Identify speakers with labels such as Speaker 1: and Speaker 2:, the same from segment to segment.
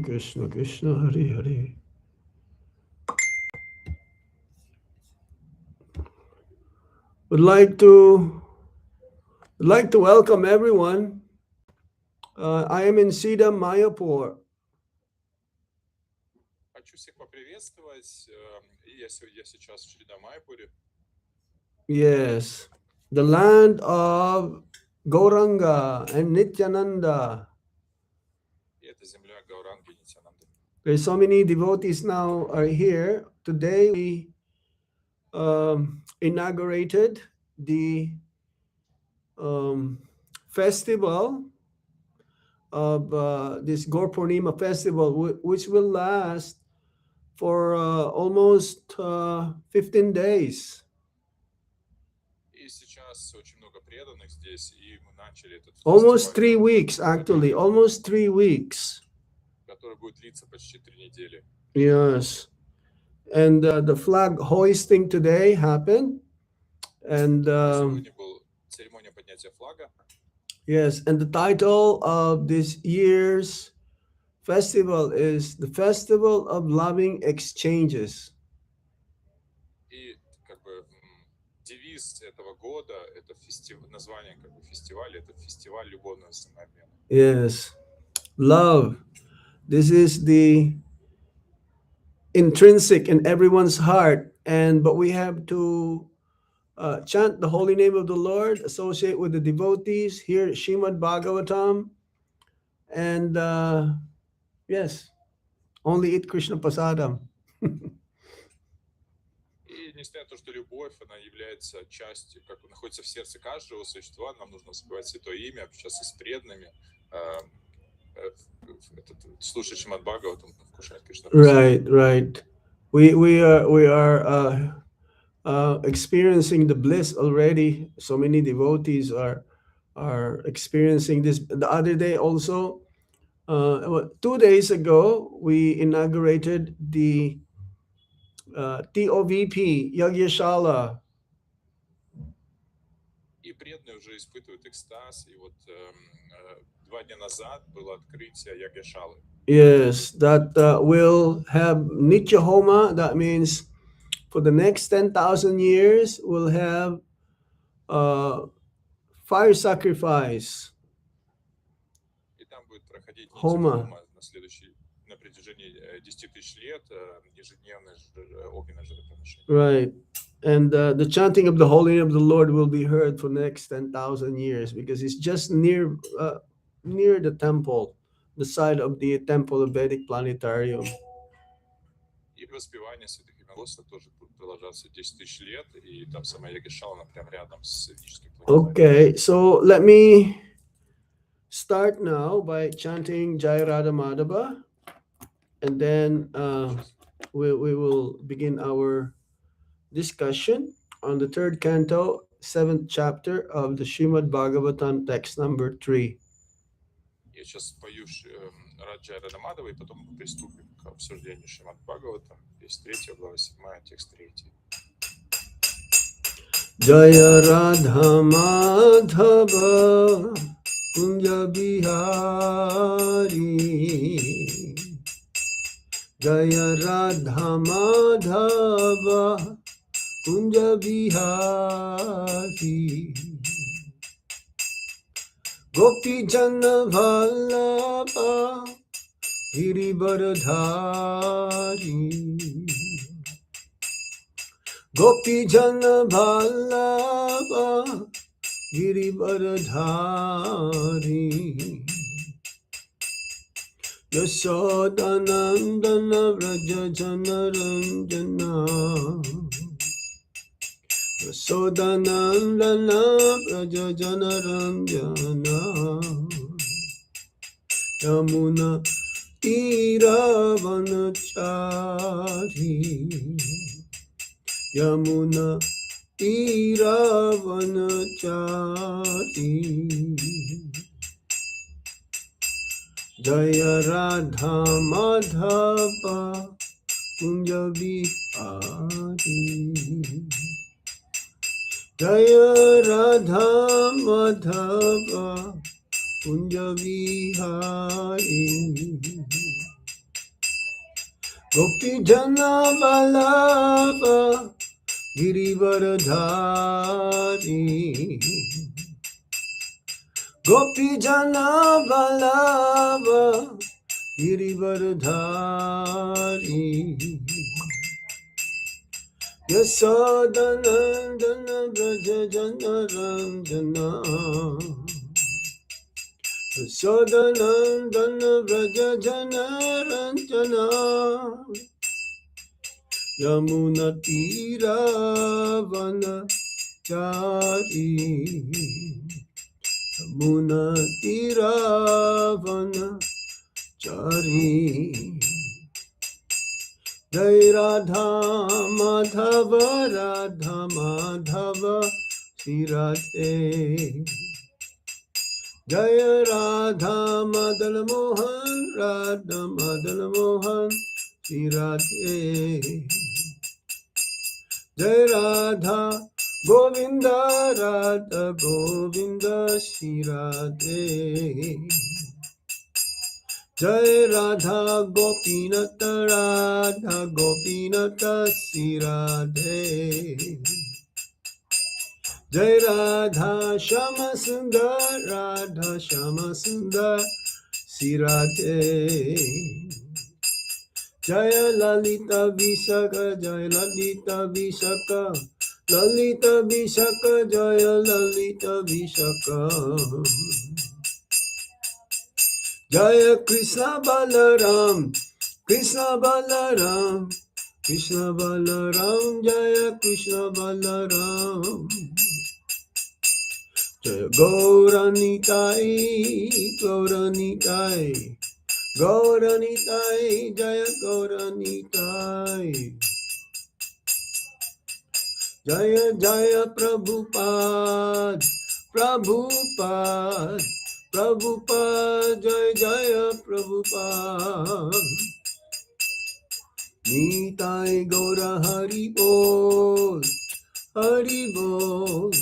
Speaker 1: Krishna Krishna Hare Hare. Would like to welcome everyone. I am in Sida Mayapur.
Speaker 2: Хочу всех поприветствовать. Я сейчас в Шридамайпуре.
Speaker 1: Yes, the land of Gauranga and Nityananda.
Speaker 2: И это земля Гауранги Нитянанды.
Speaker 1: There's so many devotees now are here. Today we inaugurated the festival of this Gaur Purnima festival, which will last for almost 15 days.
Speaker 2: И сейчас очень много преданных здесь, и мы начали этот
Speaker 1: Almost
Speaker 2: фестиваль,
Speaker 1: 3 weeks, actually, almost 3 weeks.
Speaker 2: который будет длиться почти 3 недели.
Speaker 1: Yes. And the flag hoisting today happened. And
Speaker 2: Сегодня была церемония поднятия флага.
Speaker 1: yes, and the title of this year's festival is the Festival of Loving Exchanges.
Speaker 2: И как бы девиз этого года, это название как бы фестиваля, это фестиваль любовного взаимообмена.
Speaker 1: Yes, love. This is the intrinsic in everyone's heart, but we have to chant the holy name of the Lord, associate with the devotees, hear Srimad Bhagavatam, and yes, only eat Krishna Prasadam.
Speaker 2: И несмотря на то, что любовь, она является частью, как находится в сердце каждого существа, нам нужно воспевать Святое Имя, общаться с преданными, слушать Шримад Бхагаватам, вкушать Кришна.
Speaker 1: Right. We are experiencing the bliss already. So many devotees are experiencing this. The other day also, 2 days ago, we inaugurated the TOVP Yagyashala.
Speaker 2: И преданные уже испытывают экстаз, и вот 2 дня назад было открытие Ягьяшалы.
Speaker 1: Yes, that will have Nitya Homa. That means for the next 10,000 years, we'll have fire sacrifice.
Speaker 2: И там будет проходить
Speaker 1: Хома.
Speaker 2: на протяжении 10 тысяч лет ежедневное огненное жертвоприношение.
Speaker 1: Right. And the chanting of the holy name of the Lord will be heard for the next 10,000 years because it's just near the temple, the side of the temple of Vedic Planetarium.
Speaker 2: И воспевание святых имен Господа тоже будет продолжаться 10 тысяч лет, и там сама Ягьяшала, она прямо рядом с ведическим планетарием.
Speaker 1: Okay, so let me start now by chanting Jai Radha Madhava, and then we will begin our discussion on the third canto, 7th chapter of the Srimad Bhagavatam, text number 3.
Speaker 2: Я сейчас спою Раджа Радамадова, и потом мы приступим к обсуждению Шримад Бхагаватам, весь 3 глава 7, текст 3.
Speaker 1: Jaya Radha Madhava Kunja Bihari, Jaya Radha Madhava Kunja Bihari, Gopi Jana Vallabha Girivaradhari, Gopi Jana Vallabha Girivaradhari, Yasodanandana Vraja Jana Ranjana, Yasodanandana Vraja Jana Ranjana, Yamuna Tiravanachari, Yamuna Tiravanachari, Jaya Radha Madhava Kunja Bihari, Jaya Radha Madhava Kunja Bihari, Gopi Jana Vallabha Girivaradhari. Gopi Jana Vallabha Girivaradhari. Yasodanandana Braja Jana Ranjana. Yasodanandana Braja Jana Ranjana. Yamuna Tira Vana Chari. Yamuna Tira Vana Chari. Jai Radha Madhava Radha Madhava Sirate. Jaya Radha Madan Mohan Radha Madan Mohan Sirate. Jai Radha Govinda Radha Govinda Sirate. Jai Radha Gopinata Radha Gopinata Sirade. Jai Radha Shama Sundar Radha Shama Sundar Sirade. Jaya Lalita Visakha Jaya Lalita Visakha Lalita Visakha Jaya Lalita Visakha. Jaya Krishna Balaram, Krishna Balaram, Krishna Balaram, Jaya Krishna Balaram. Jaya Gauranitai, Gauranitai, Gauranitai, Jaya Gauranitai. Jaya Jaya Prabhupada, Prabhupada. Prabhupada, Jai Jaya Prabhupada. Nitai Gaura Hari Bol, Hari Bol,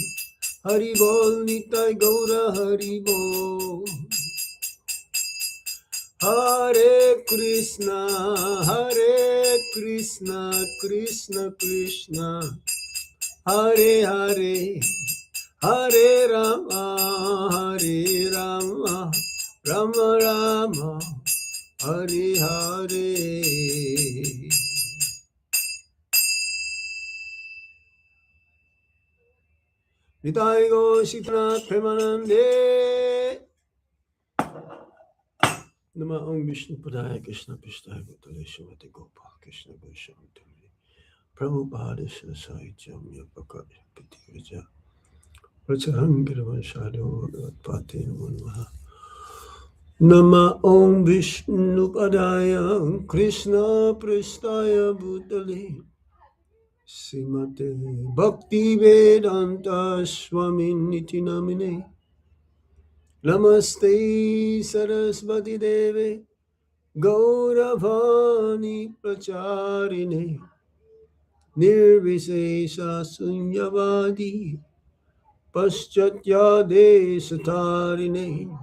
Speaker 1: Hari Bol, Nitai Gaura Hari Bol. Hare Krishna, Krishna Krishna, Hare Hare, Hare Rama, Rama Rama, Hare Hare. Nitai Go Sitanath Premanande. Nama Om Vishnu Padaya Krishna Pishtaya Bhutale Srimati Gopal Krishna Vaishnavamtari. Prabhupada Sasayityam Yapaka Piti Vija. Pracharangirvanshadho Bhagavat Pate Namo Namaha. Nama Om Vishnu Padaya Krishna Pristaya Bhutale Srimate Bhakti Vedanta Swami Niti Namine. Namaste Saraswati Deve Gauravani Pracharine Nirvisesa Sunyavadi Paschatya Desatarine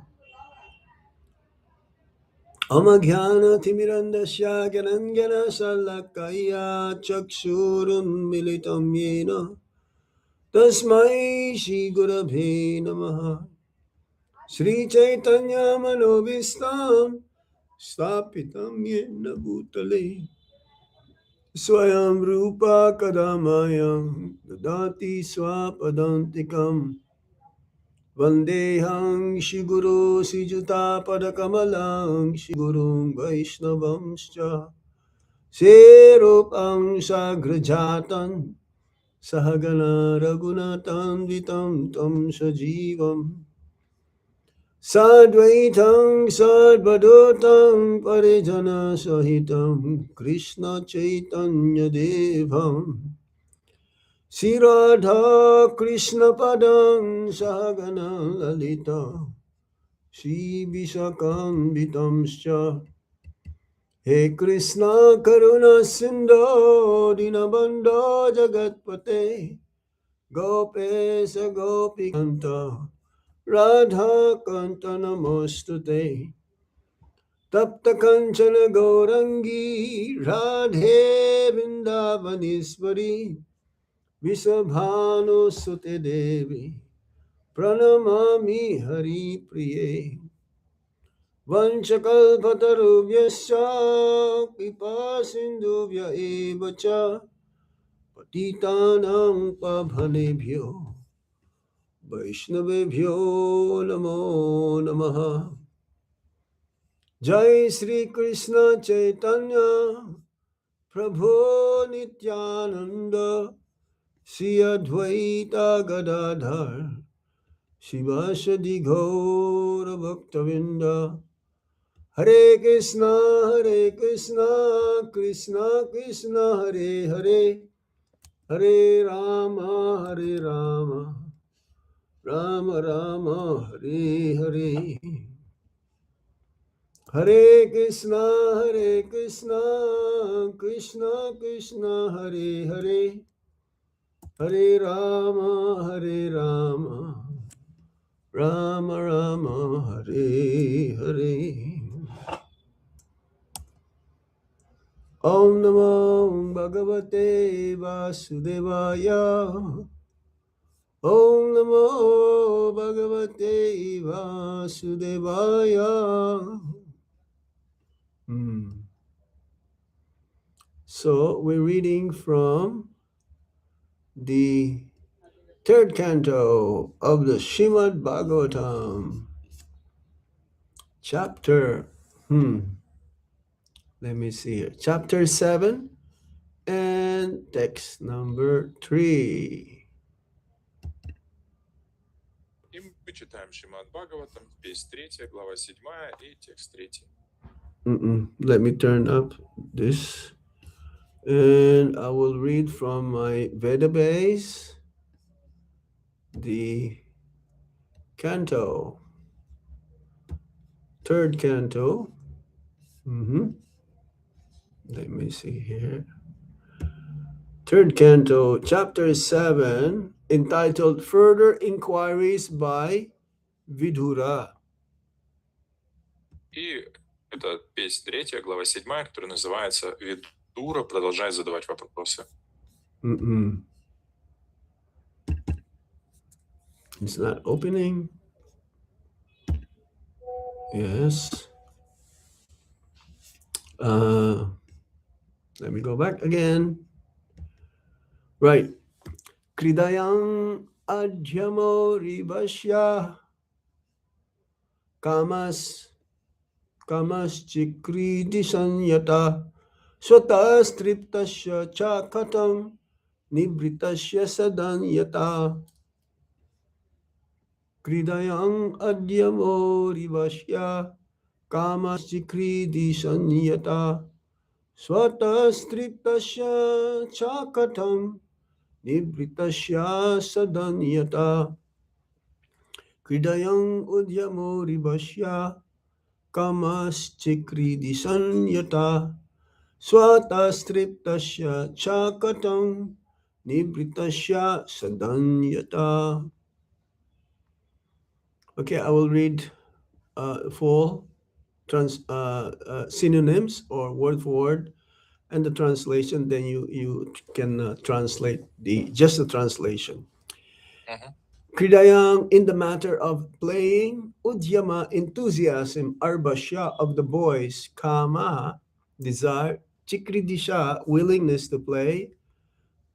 Speaker 1: Amagyana Timirandasya Ganangana Salakaya Chakshurun Militam Yena Tasmai Shri Gurabhe Namaha. Shri Chaitanya Manobhistam Stapitam Yena Bhutale Swayam Rupa Kadamayam Dadati Swapadantikam Vandehang Shiguru Sijuta Padakamalang Shigurung Vaishnavamscha Serupam Sagrajatan Sahagana Raghunatan Vitam Tam Sajivam Sadvaitam Sadvadotam Parijana Sahitam Krishna Chaitanya Devam Sri Radha Krishna Padam Sahagana Lalita Shri Vishakam Vitamscha He Krishna Karuna Sindho Dinabandha Jagatpate Gopesa Gopikanta Radha Kanta Namostute Tapta Kanchana Gaurangi Radhe Vrindavaneshwari Visabhanu Sute Devi Pranamami Hari Priye Vanchakalpatarubhyasya Kripa Sindhuvya Evacha Patitanam Pabhanebhyo Vaishnavebhyo Namo Namaha. Jai Sri Krishna Chaitanya Prabhu Nityananda Sri Advaita Gadadhar Shivasadi Gaura Bhaktavinda Hare Krishna Krishna Krishna Hare Hare Hare Rama Rama Rama Hare Hare Hare Krishna Krishna Krishna Hare Hare Hare Rama Rama Rama Hare Hare Om Namo Bhagavate Vasudevaya Om Namo Bhagavate Vasudevaya. So we're reading from the third canto of the Srimad Bhagavatam, chapter, let me see here, chapter 7 and text number 3.
Speaker 2: И мы читаем Шримад Бхагаватам, песнь 3, глава 7 и текст 3.
Speaker 1: Let me turn up this. And I will read from my Veda base, the canto, third canto. Let me see here. Third canto, chapter 7, entitled Further Inquiries by Vidura.
Speaker 2: И это песнь 3, глава 7, которая называется «Видура продолжает задавать вопросы».
Speaker 1: It's not opening. Yes. Let me go back again. Right. Kridayam adhyamo rivasya kamas chikridi sanyata swatastriptasya cha katam nibritasya sadanyata. Kridayam adyamo rivasya kamas chikridi sanyata swatastriptasya cha katam nibritasya sadanyata. Kridayam udyamo rivasya kamas chikridi sanyata swatastriptasya cha katam nibritasya sadanyata. Okay, I will read full synonyms or word for word and the translation. Then you can translate just the translation. Kridayam, in the matter of playing, udyama, enthusiasm, arbasya, of the boys, kama, desire, chikridisha, willingness to play,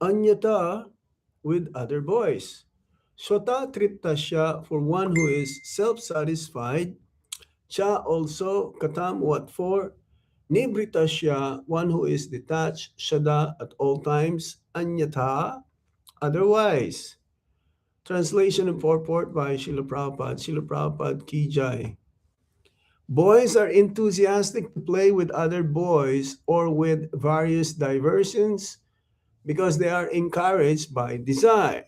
Speaker 1: anyata, with other boys, swata triptasya, for one who is self-satisfied, cha, also, katam, what for, nibritasya, one who is detached, shada, at all times, anyata, otherwise. Translation and purport by Srila Prabhupada. Srila Prabhupada Ki Jai. Boys are enthusiastic to play with other boys or with various diversions because they are encouraged by desire.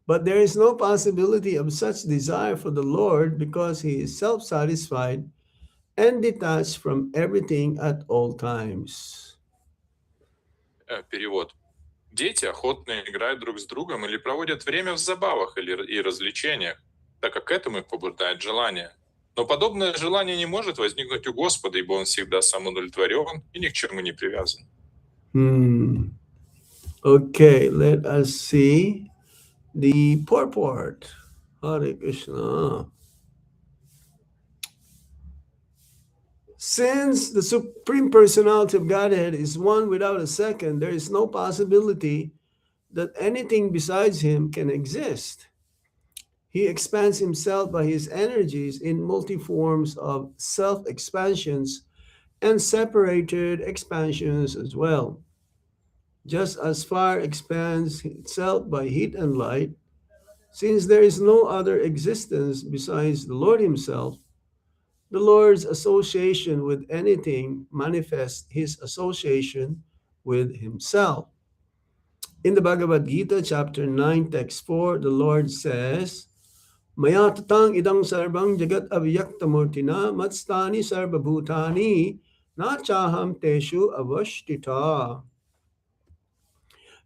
Speaker 1: But there is no possibility of such desire for the Lord because he is self-satisfied and detached from everything at all times.
Speaker 2: Перевод. Дети охотно играют друг с другом или проводят время в забавах и развлечениях, так как к этому их побуждает желание. Но подобное желание не может возникнуть у Господа, ибо Он всегда самоудовлетворен и ни к чему не привязан.
Speaker 1: Okay, let us see the purport. Hare Krishna. Since the Supreme Personality of Godhead is one without a second, there is no possibility that anything besides Him can exist. He expands Himself by His energies in multi forms of self expansions and separated expansions as well. Just as fire expands itself by heat and light, since there is no other existence besides the Lord Himself, the Lord's association with anything manifests His association with Himself. In the Bhagavad Gita, chapter 9, text 4, the Lord says, Maya tatang idang sarvang jagat avyaktamurtina matstani sarvabhutani na chaham teshu avashtita.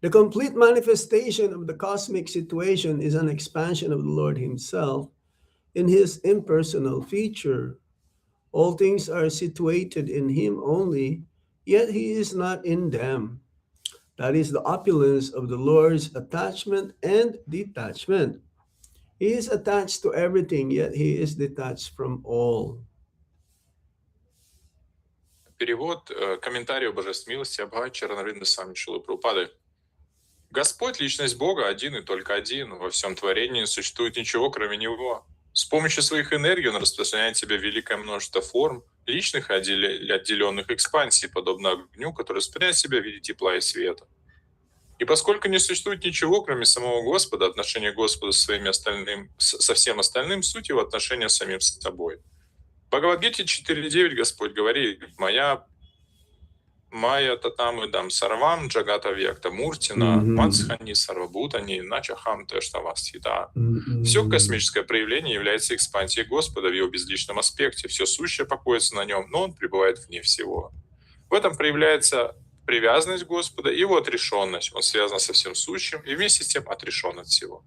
Speaker 1: The complete manifestation of the cosmic situation is an expansion of the Lord Himself in His impersonal feature. All things are situated in Him only, yet He is not in them. That is the opulence of the Lord's attachment and detachment. He is attached to everything, yet He is detached from all.
Speaker 2: Перевод комментария Божественной милости Абхачара Наринда Сами Шилы Прабхупады. Господь, личность Бога, один и только один. Во всем творении не существует ничего, кроме Него. С помощью своих энергий Он распространяет в себе великое множество форм, личных и отделенных экспансий, подобно огню, который распределяет себя в виде тепла и света. И поскольку не существует ничего, кроме самого Господа, отношение Господа со всем остальным, суть Его отношения с самим собой. В Бхагавадгите 4.9 Господь говорит: Майя татам идам сарвам джагата векта муртина мацхани сарвабутани начахам тештавастхита. Все космическое проявление является экспансией Господа в Его безличном аспекте. Все сущее покоится на Нем, но Он пребывает вне всего. В этом проявляется привязанность Господа и Его отрешенность. Он связан со всем сущим и вместе с тем отрешен от всего.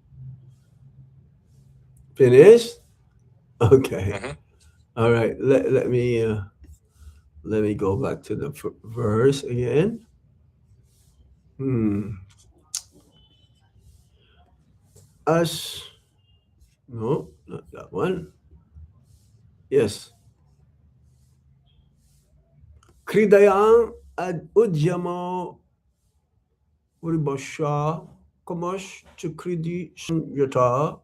Speaker 1: Finished? Okay. All right. Let me go back to the verse again. No, not that one. Yes. Kridayang ad ujyamo uribasha komosh chukridi yata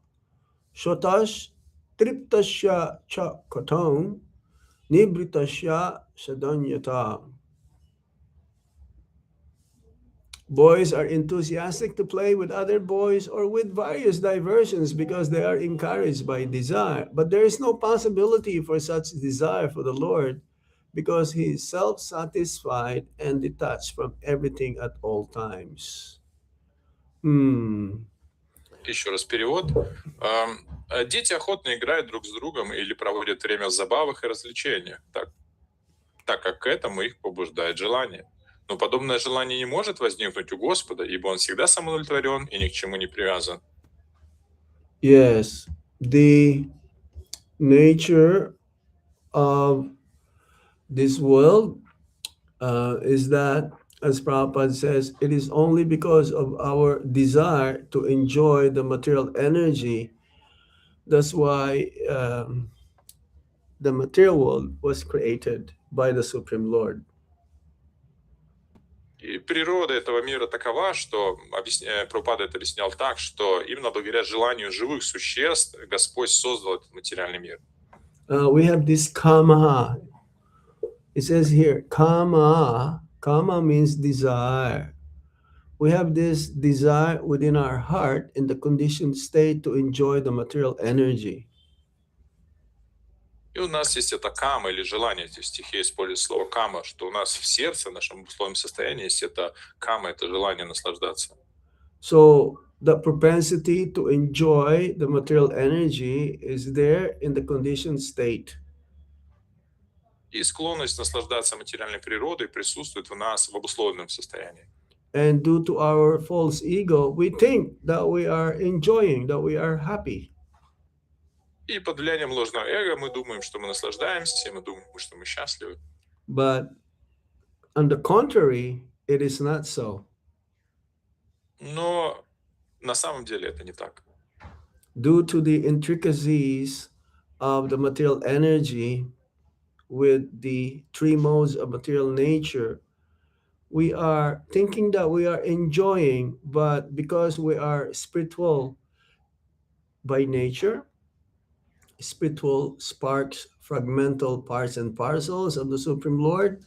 Speaker 1: shotash triptasya cha katang nibritasya sadanyata. Boys are enthusiastic to play with other boys or with various diversions because they are encouraged by desire. But there is no possibility for such desire for the Lord because He is self-satisfied and detached from everything at all times.
Speaker 2: Еще раз перевод. Дети охотно играют друг с другом или проводят время в забавах и развлечениях, так как к этому их побуждает желание. Но подобное желание не может возникнуть у Господа, ибо Он всегда самоудовлетворен и ни к чему не привязан.
Speaker 1: Yes, the nature of this world is that, as Prabhupada says, it is only because of our desire to enjoy the material energy. That's why the material world was created by the Supreme Lord.
Speaker 2: И природа этого мира такова, что Прабхупада это объяснял так, что именно благодаря желанию живых существ Господь создал этот материальный мир.
Speaker 1: We have this kama. It says here, kama. Kama means desire. We have this desire within our heart in the conditioned state to enjoy the material energy.
Speaker 2: И у нас есть это кама или желание, эти стихи используют слово кама, что у нас в сердце, в нашем условном состоянии есть это кама, это желание наслаждаться.
Speaker 1: So the propensity to enjoy the material energy is there in the conditioned state.
Speaker 2: И склонность наслаждаться материальной природой присутствует в нас в обусловленном состоянии.
Speaker 1: And due to our false ego, we think that we are enjoying, that we are happy.
Speaker 2: И под влиянием ложного эго мы думаем, что мы наслаждаемся, мы думаем, что мы счастливы.
Speaker 1: But on the contrary, it is not so.
Speaker 2: Но на самом деле это не так.
Speaker 1: Due to the intricacies of the material energy with the three modes of material nature, we are thinking that we are enjoying, but because we are spiritual by nature, spiritual sparks, fragmental parts and parcels of the Supreme Lord,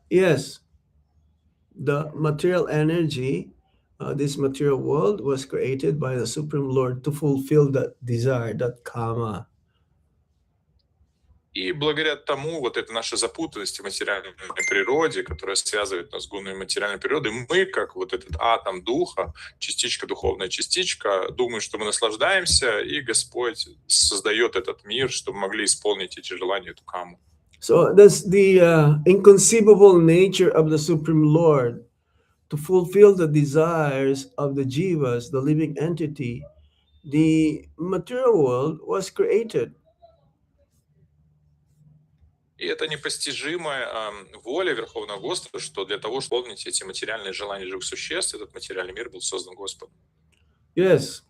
Speaker 1: yes, the material energy, this material world was created by the Supreme Lord to fulfill that desire, that karma.
Speaker 2: И благодаря тому, вот это наша запутанность в материальной природе, которая связывает нас с гунной материальной природой, мы, как вот этот атом духа, частичка, духовная частичка, думаем, что мы наслаждаемся, и Господь создает этот мир, чтобы мы могли исполнить эти желания, эту каму.
Speaker 1: So that's the inconceivable nature of the Supreme Lord to fulfill the desires of the jivas, the living entity. The material world was created.
Speaker 2: И это непостижимая воля Верховного Господа, что для того, чтобы исполнить эти материальные желания живых существ, этот материальный мир был создан Господом.
Speaker 1: Yes,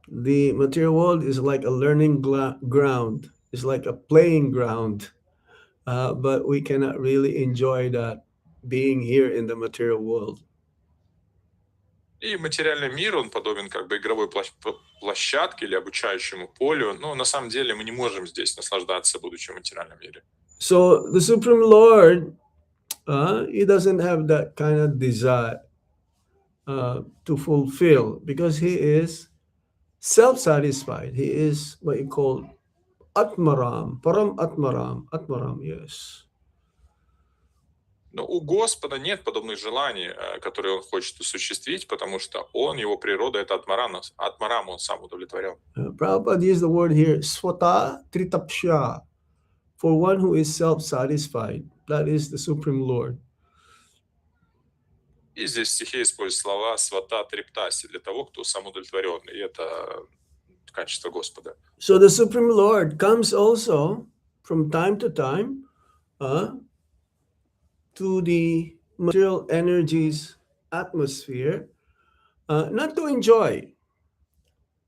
Speaker 1: the material world is like a learning ground. It's like a playing ground, but we cannot really enjoy that being here in the material world.
Speaker 2: И материальный мир, он подобен как бы игровой площадке или обучающему полю, но на самом деле мы не можем здесь наслаждаться, будучи в материальном мире.
Speaker 1: So the Supreme Lord, he doesn't have that kind of desire to fulfill because he is self-satisfied. He is what you call Atmaram, Param Atmaram, yes.
Speaker 2: Но у Господа нет подобных желаний, которые он хочет осуществить, потому что он, его природа, это Атмарам, он сам удовлетворен.
Speaker 1: Prabhupada used the word here, Swata Tritapsha, for one who is self-satisfied. That is the Supreme Lord.
Speaker 2: И здесь в стихе используют слова свата триптаси для того, кто сам удовлетворен, и это качество Господа.
Speaker 1: So the Supreme Lord comes also from time to time to the material energies atmosphere, not to enjoy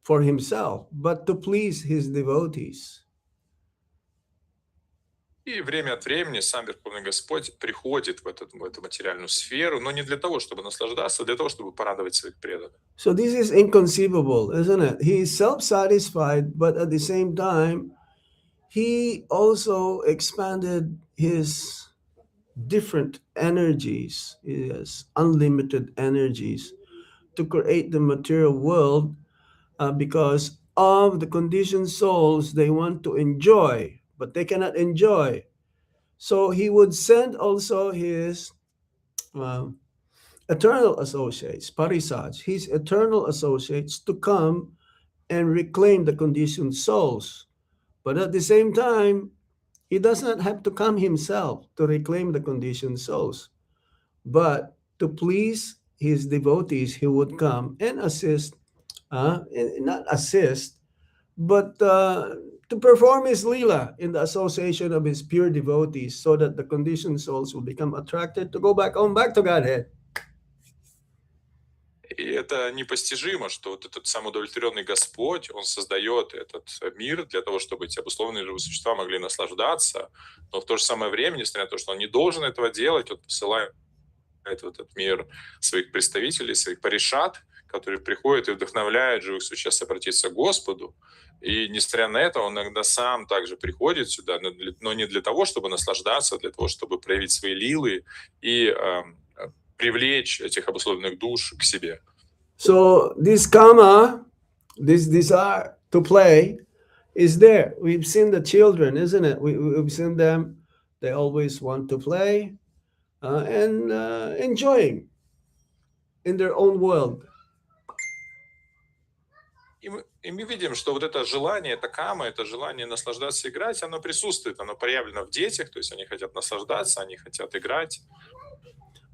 Speaker 1: for himself, but to please his devotees.
Speaker 2: И время от времени сам Верховный Господь приходит в эту материальную сферу, но не для того, чтобы наслаждаться, а для того, чтобы порадовать своих преданных.
Speaker 1: So this is inconceivable, isn't it? He is self-satisfied, but at the same time, he also expanded his different energies, his unlimited energies, to create the material world because of the conditioned souls they want to enjoy, but they cannot enjoy. So he would send also his eternal associates, parisaj, his eternal associates to come and reclaim the conditioned souls. But at the same time, he does not have to come himself to reclaim the conditioned souls. But to please his devotees, he would come and assist, not assist, but to perform his lila in the association of his pure devotees so that the conditioned souls will become attracted to go back to Godhead.
Speaker 2: И это непостижимо, что вот этот самоудовлетворенный Господь, он создает этот мир для того, чтобы эти обусловленные живые существа могли наслаждаться, но в то же самое время, несмотря на то, что он не должен этого делать, он посылает в этот мир своих представителей, своих паришат, которые приходят и вдохновляют живых существ обратиться к Господу. И несмотря на это, он иногда сам также приходит сюда, но не для того, чтобы наслаждаться, а для того, чтобы проявить свои лилы и привлечь этих обусловленных душ к себе.
Speaker 1: So this karma, this desire to play is there. We've seen the children, isn't it? We've seen them. They always want to play and enjoying in their own world.
Speaker 2: И мы видим, что вот это желание, это кама, это желание наслаждаться, играть, оно присутствует, оно проявлено в детях, то есть они хотят наслаждаться, они хотят играть.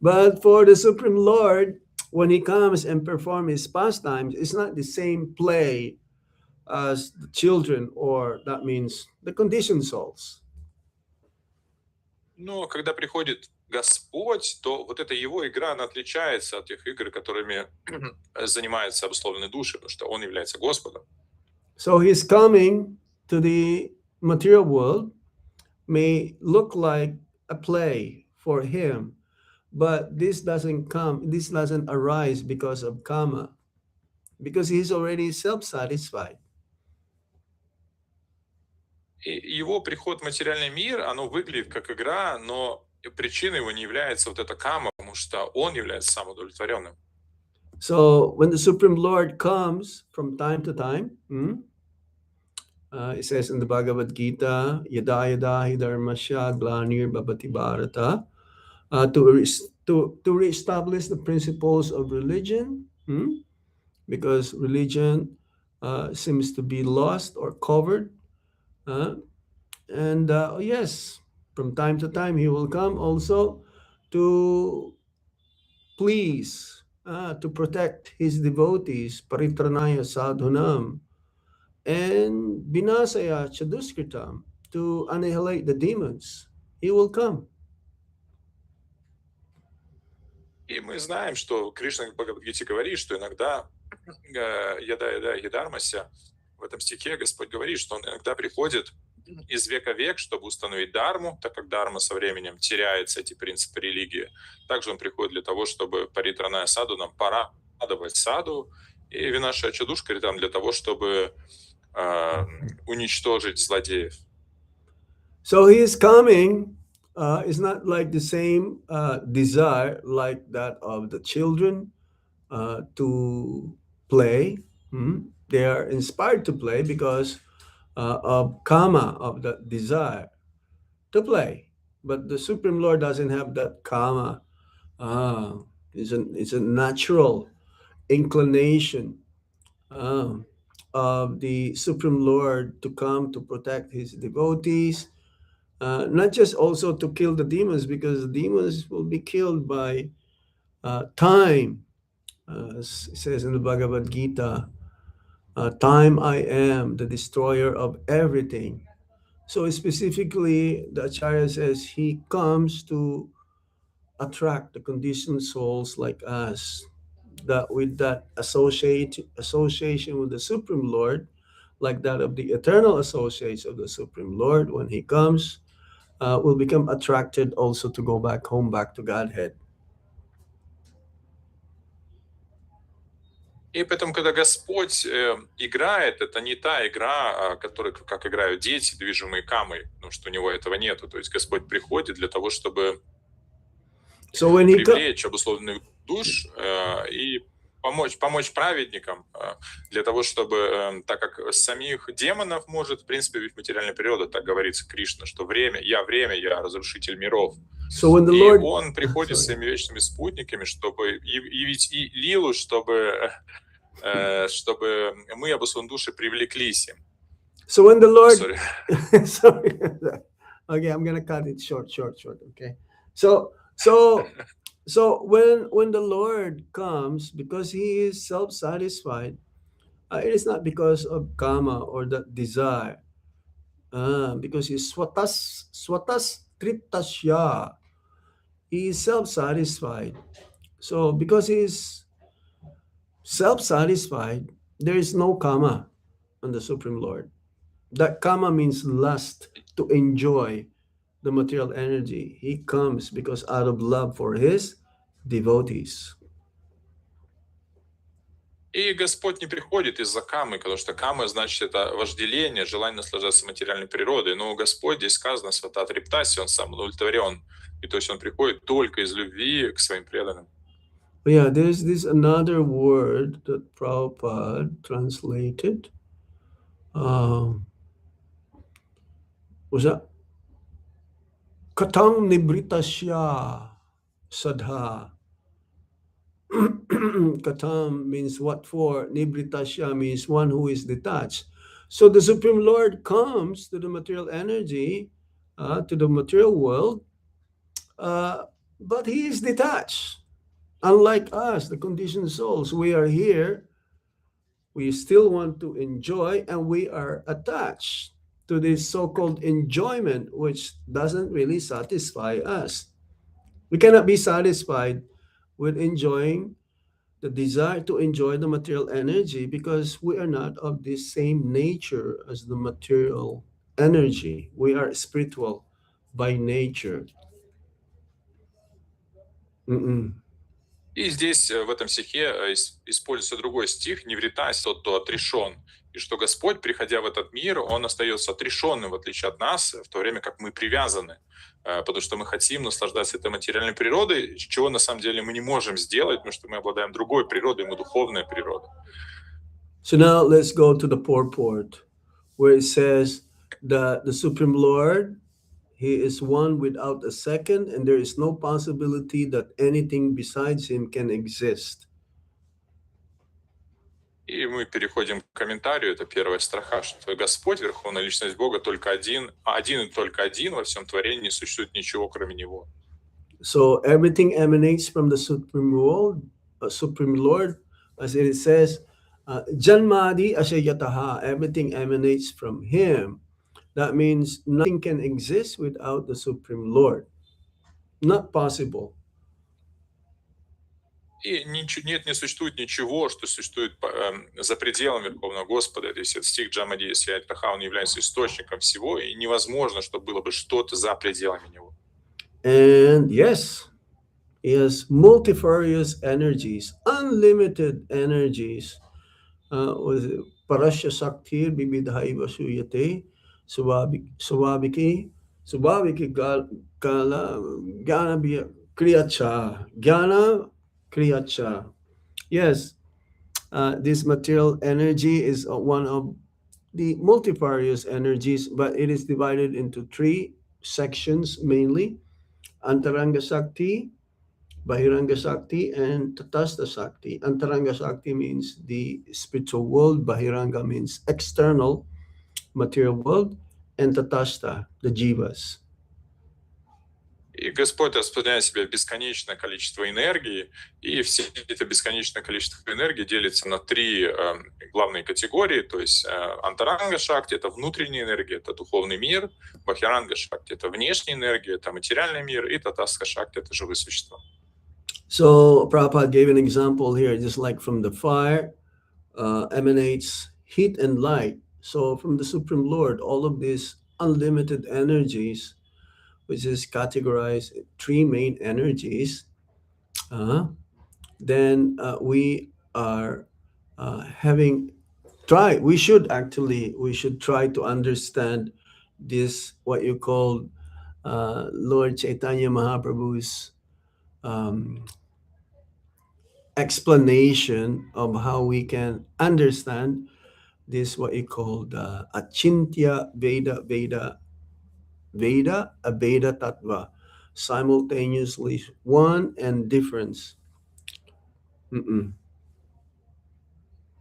Speaker 1: But for the Supreme Lord, when he comes and performs his pastimes, it's not the same play as the children, or that means the conditioned souls.
Speaker 2: Но когда приходит Господь, то вот эта его игра, она отличается от тех игр, которыми занимаются обусловленные души, потому что он является Господом.
Speaker 1: So his coming to the material world may look like a play for him, but this doesn't arise because of karma, because he's already self-satisfied.
Speaker 2: И его приход в материальный мир, оно выглядит как игра, но причиной его не является вот эта кама, потому что он является самоудовлетворенным.
Speaker 1: So when the Supreme Lord comes from time to time, it says in the Bhagavad Gita, yada yada hi dharmasya glanir bhavati bharata, to reestablish the principles of religion, because religion seems to be lost or covered. And yes, from time to time, he will come also to please, to protect his devotees, paritranaya sadhunam, and binasaya chaduskritam, to annihilate the demons. He will come.
Speaker 2: И мы знаем, что Кришна в Бхагавадгите говорит, что иногда яда ядармася, в этом стихе Господь говорит, что он иногда приходит из века в век, чтобы установить дарму, так как дарма со временем теряется, эти принципы религии. Также он приходит для того, чтобы паритраная саду нам порадовать саду, и винаша чадушка там для того, чтобы уничтожить злодеев.
Speaker 1: So his coming is not like the same desire like that of the children to play. They are inspired to play because of karma, of the desire to play. But the Supreme Lord doesn't have that karma. It's a natural inclination of the Supreme Lord to come to protect his devotees, not just also to kill the demons, because the demons will be killed by time. As it says in the Bhagavad Gita, time I am, the destroyer of everything. So specifically, the Acharya says he comes to attract the conditioned souls like us, that with that association with the Supreme Lord, like that of the eternal associates of the Supreme Lord, when he comes, will become attracted also to go back home, back to Godhead.
Speaker 2: И поэтому, когда Господь играет, это не та игра, которая, как играют дети, движимые камой, потому что у него этого нету. То есть Господь приходит для того, чтобы привлечь обусловленных душ и помочь праведникам, для того, чтобы, так как самих демонов может, в принципе, ведь материальная природа, так говорится Кришна, что время, я разрушитель миров.
Speaker 1: So when the Lord...
Speaker 2: И он приходит с своими вечными спутниками, чтобы явить и лилу, чтобы мы, обусловленные души, привлеклись им.
Speaker 1: So when the Lord... Sorry. Okay, I'm going to cut it short, okay? So when the Lord comes, because he is self-satisfied, it is not because of karma or that desire, because he's swatas triptasya. He is self-satisfied. So because he is self-satisfied, there is no karma on the Supreme Lord. That karma means lust, to enjoy the material energy. He comes because out of love for his devotees.
Speaker 2: И Господь не приходит из-за камы, потому что кама, значит, это вожделение, желание наслаждаться материальной природой. Но Господь, здесь сказано, сватат рептаси, он сам удовлетворен. И то есть он приходит только из любви к своим преданным.
Speaker 1: Yeah, there's this another word that Prabhupada translated. Was that Katang Nibritasya Sadha? Katam means what for, Nibritasya means one who is detached. So the Supreme Lord comes to the material energy, to the material world, but he is detached. Unlike us, the conditioned souls, we are here We still want to enjoy, and we are attached to this so-called enjoyment, which doesn't really satisfy us. We cannot be satisfied with enjoying the desire to enjoy the material energy because we are not of the same nature as the material energy. We are spiritual by nature. Mm-mm.
Speaker 2: И здесь, в этом стихе, используется другой стих: «Не вретайся тот, кто отрешен». И что Господь, приходя в этот мир, Он остается отрешенным, в отличие от нас, в то время как мы привязаны, потому что мы хотим наслаждаться этой материальной природой, чего на самом деле мы не можем сделать, потому что мы обладаем другой природой, мы духовная природа.
Speaker 1: So now let's go to the purport where it says that the Supreme Lord, He is one without a second, and there is no possibility that anything besides Him can exist.
Speaker 2: И мы переходим к комментарию, это первая строка, что Господь, Верховная Личность Бога, только один, один и только один во всем творении, не существует ничего, кроме Него.
Speaker 1: So everything emanates from the Supreme Lord, Supreme Lord, as it says, Janmadi Ashayataha, everything emanates from Him. That means nothing can exist without the Supreme Lord. Not possible.
Speaker 2: И нет, не существует ничего, что существует за пределами Верховного Господа. То есть этот стих Джамади Святаха, он является источником всего, и невозможно, чтобы было бы что-то за пределами него.
Speaker 1: And yes, He has multifarious energies, unlimited energies. Parasya Saktir Bibidhaiva Suyate Swabiki Kala Gyana Kriyacha. Yes, this material energy is one of the multifarious energies, but it is divided into three sections mainly: Antaranga Sakti, Bahiranga Sakti, and Tatastha Sakti. Antaranga Sakti means the spiritual world, Bahiranga means external material world, and Tatastha, the Jivas.
Speaker 2: И Господь распределяет себя в бесконечное количество энергии, и все это бесконечное количество энергии делится на три главные категории, то есть антаранга шакти — это внутренняя энергия, это духовный мир, бахиранга шакти — это внешняя энергия, это материальный мир, и татастха шакти — это живые существа.
Speaker 1: So Prabhupada gave an example here, just like from the fire emanates heat and light. So from the Supreme Lord, all of these unlimited energies, which is categorized in three main energies, then we are we should try to understand this, what you call Lord Chaitanya Mahaprabhu's explanation of how we can understand this, what you call the Achintya Veda, Abheda Tattva, simultaneously one and difference. Mm-mm.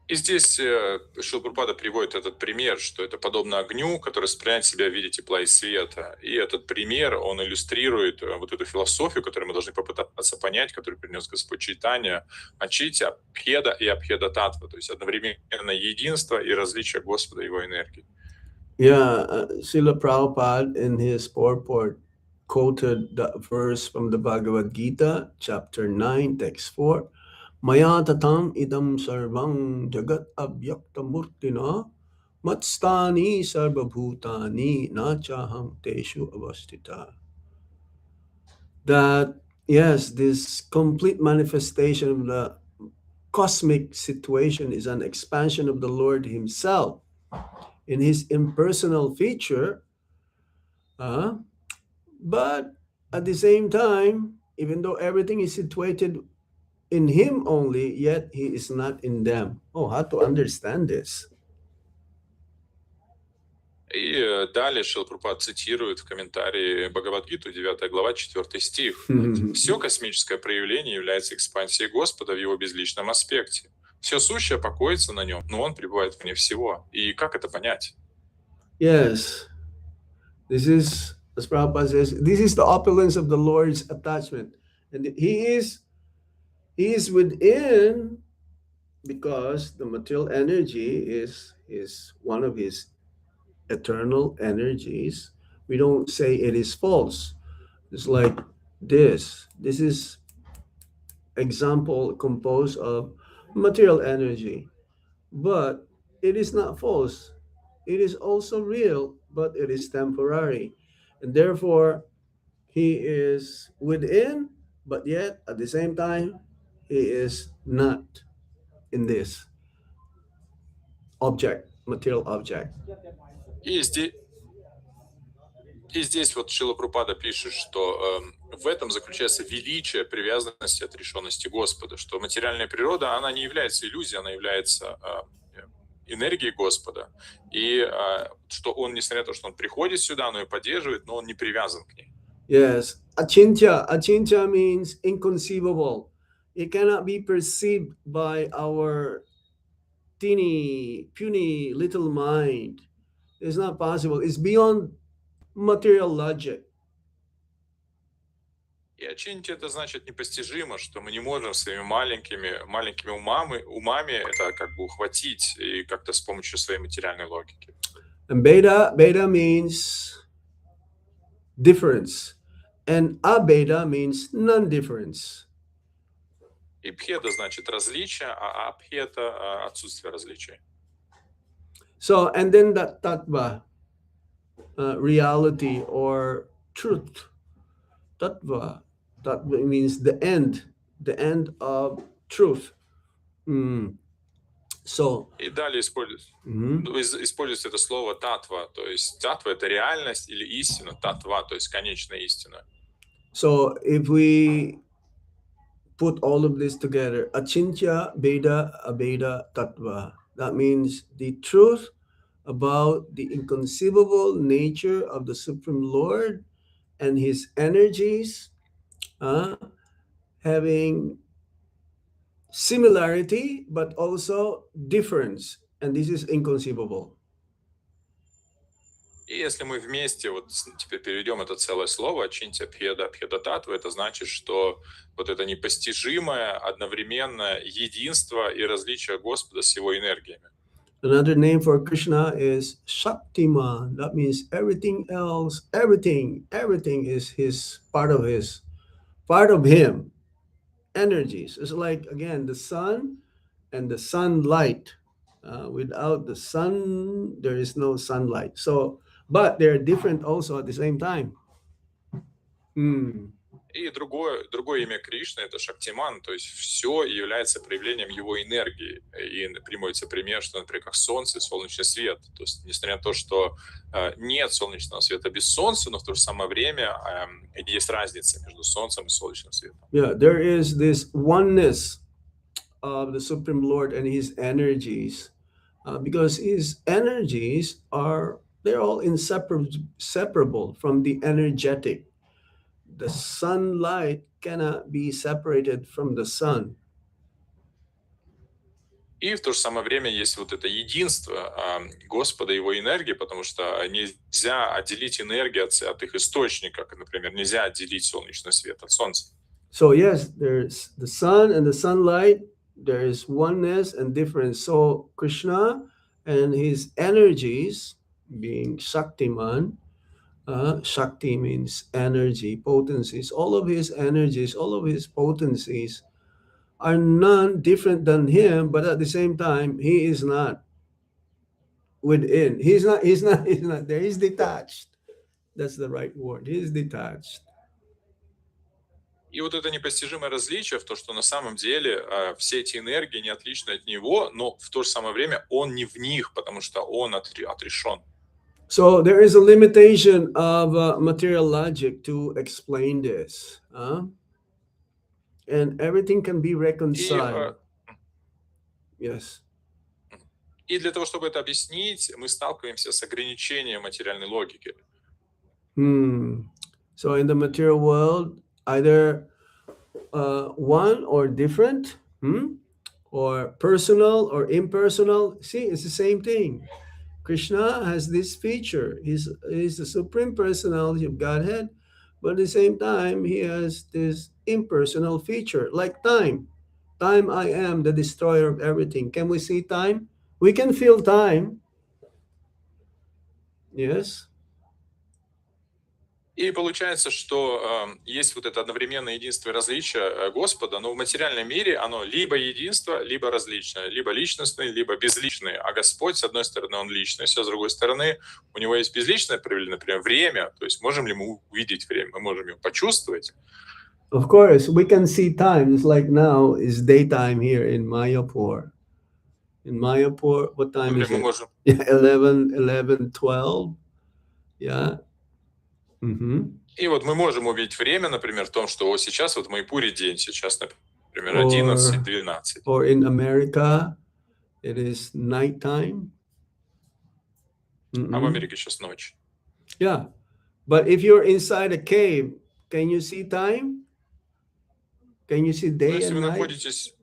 Speaker 2: И здесь Шрила Прабхупада приводит этот пример, что это подобно огню, который сохраняет в себя в виде тепла и света. И этот пример, он иллюстрирует вот эту философию, которую мы должны попытаться понять, которую принес Господь Чайтанья, Ачитя, Абхеда и Абхеда Татва, то есть одновременно единство и различие Господа и Его энергии.
Speaker 1: Yeah, Srila Prabhupada in his purport quoted the verse from the Bhagavad Gita, chapter 9, text 4. Maya tatam idam sarvam jagat abhyakta murtina matstani sarvabhutani nachaham teshu avastita. That, yes, this complete manifestation of the cosmic situation is an expansion of the Lord Himself in His impersonal feature, but at the same time, even though everything is situated in Him only, yet He is not in them. Oh, how to understand this?
Speaker 2: И далее Шрила Прабхупада цитирует в комментарии Бхагавад-гиту, 9 глава, 4 стих. «Все космическое проявление является экспансией Господа в Его безличном аспекте. Все сущее покоится на Нем, но Он пребывает вне всего». И как это понять?
Speaker 1: Yes, this is, as Prabhupada says, this is the opulence of the Lord's attachment. And He is within because the material energy is one of his eternal energies. We don't say it is false. It's like this is example composed of material energy, but it is not false. It is also real, but it is temporary, and therefore he is within, but yet at the same time he is not in this object, material object.
Speaker 2: И здесь, и здесь вот Шрила Прабхупада пишет, что в этом заключается величие привязанности, отрешенности Господа, что материальная природа, она не является иллюзией, она является энергией Господа, и что он, несмотря на то, что он приходит сюда, но и поддерживает, но он не привязан к ней.
Speaker 1: Yes, achintya. Achintya means inconceivable. It cannot be perceived by our teeny, puny little mind. It's not possible. It's beyond material logic.
Speaker 2: И очинить это значит непостижимо, что мы не можем своими маленькими умами это как бы ухватить и как-то с помощью своей материальной логики.
Speaker 1: And beta means difference, and abeta means non-difference.
Speaker 2: И бхеда значит различие, а абхета отсутствие различия.
Speaker 1: So, and then that tattva, reality or truth. Tattva, that means the end of truth. So,
Speaker 2: И далее используется это слово татва, то есть татва — это реальность или истина, татва, то есть конечная истина.
Speaker 1: so if we put all of this together, achintya, beda, abeda, tattva, that means the truth about the inconceivable nature of the Supreme Lord and his energies having similarity but also difference, and this is inconceivable.
Speaker 2: И если мы вместе вот теперь переведем это целое слово чинтя пхеда татва, это значит, что вот это непостижимое одновременное единство и различие Господа с его энергиями.
Speaker 1: Another name for Krishna is Shaktiman. That means everything else, everything is part of him. Energies. It's like again the sun and the sunlight. Without the sun, there is no sunlight. So, but they're different also at the same time.
Speaker 2: И другое имя Кришны — это Шактиман, то есть все является проявлением его энергии. И приводится пример, что, например, как солнце и солнечный свет. То есть, несмотря на то, что нет солнечного света без солнца, но в то же самое время есть разница между солнцем и солнечным светом.
Speaker 1: Yeah, there is this oneness of the Supreme Lord and his energies, because his energies they're all inseparable from the energetic. The sunlight cannot be separated from the sun.
Speaker 2: И в то же самое время есть вот это единство Господа и его энергии, потому что нельзя отделить энергию от их источника, как, например, нельзя отделить солнечный свет от солнца.
Speaker 1: So yes, there's the sun and the sunlight. There is oneness and difference. So Krishna and his energies, being Shaktiman, Shakti means energy, potencies. All of his energies, all of his potencies are none different than him, but at the same time, he is not within. He's not there. He's detached. That's the right word. He's detached.
Speaker 2: И вот это непостижимое различие в том, что на самом деле все эти энергии не отличны от него, но в то же самое время он не в них, потому что он отрешен.
Speaker 1: So there is a limitation of material logic to explain this. And everything can be reconciled. Yes.
Speaker 2: И для того, чтобы это объяснить, мы сталкиваемся с ограничением материальной логики.
Speaker 1: So in the material world, either one or different, or personal or impersonal. See, it's the same thing. Krishna has this feature. He's the supreme personality of Godhead, but at the same time, he has this impersonal feature, like time. Time I am, the destroyer of everything. Can we see time? We can feel time. Yes.
Speaker 2: И получается, что есть вот это одновременное единство и различие Господа, но в материальном мире оно либо единство, либо различное, либо личностное, либо безличное. А Господь, с одной стороны, Он личность, а с другой стороны, у Него есть безличное проявление, например, время. То есть можем ли мы увидеть время, мы можем его почувствовать.
Speaker 1: Of course, we can see time. It's like now is daytime here in Mayapur. In Mayapur, what time
Speaker 2: Например,
Speaker 1: is
Speaker 2: мы
Speaker 1: it?
Speaker 2: можем.
Speaker 1: Yeah, 11, 12. Yeah. Mm-hmm.
Speaker 2: И вот мы можем увидеть время, например, в том, что вот сейчас вот в Майпуре день, сейчас, например,
Speaker 1: Or,
Speaker 2: 11-12.
Speaker 1: or in America, it is nighttime.
Speaker 2: А в
Speaker 1: Mm-mm.
Speaker 2: Америке сейчас ночь.
Speaker 1: Yeah. But if you're inside a cave, can you see time? Can you see
Speaker 2: Но
Speaker 1: day
Speaker 2: если
Speaker 1: and
Speaker 2: вы
Speaker 1: night?
Speaker 2: находитесь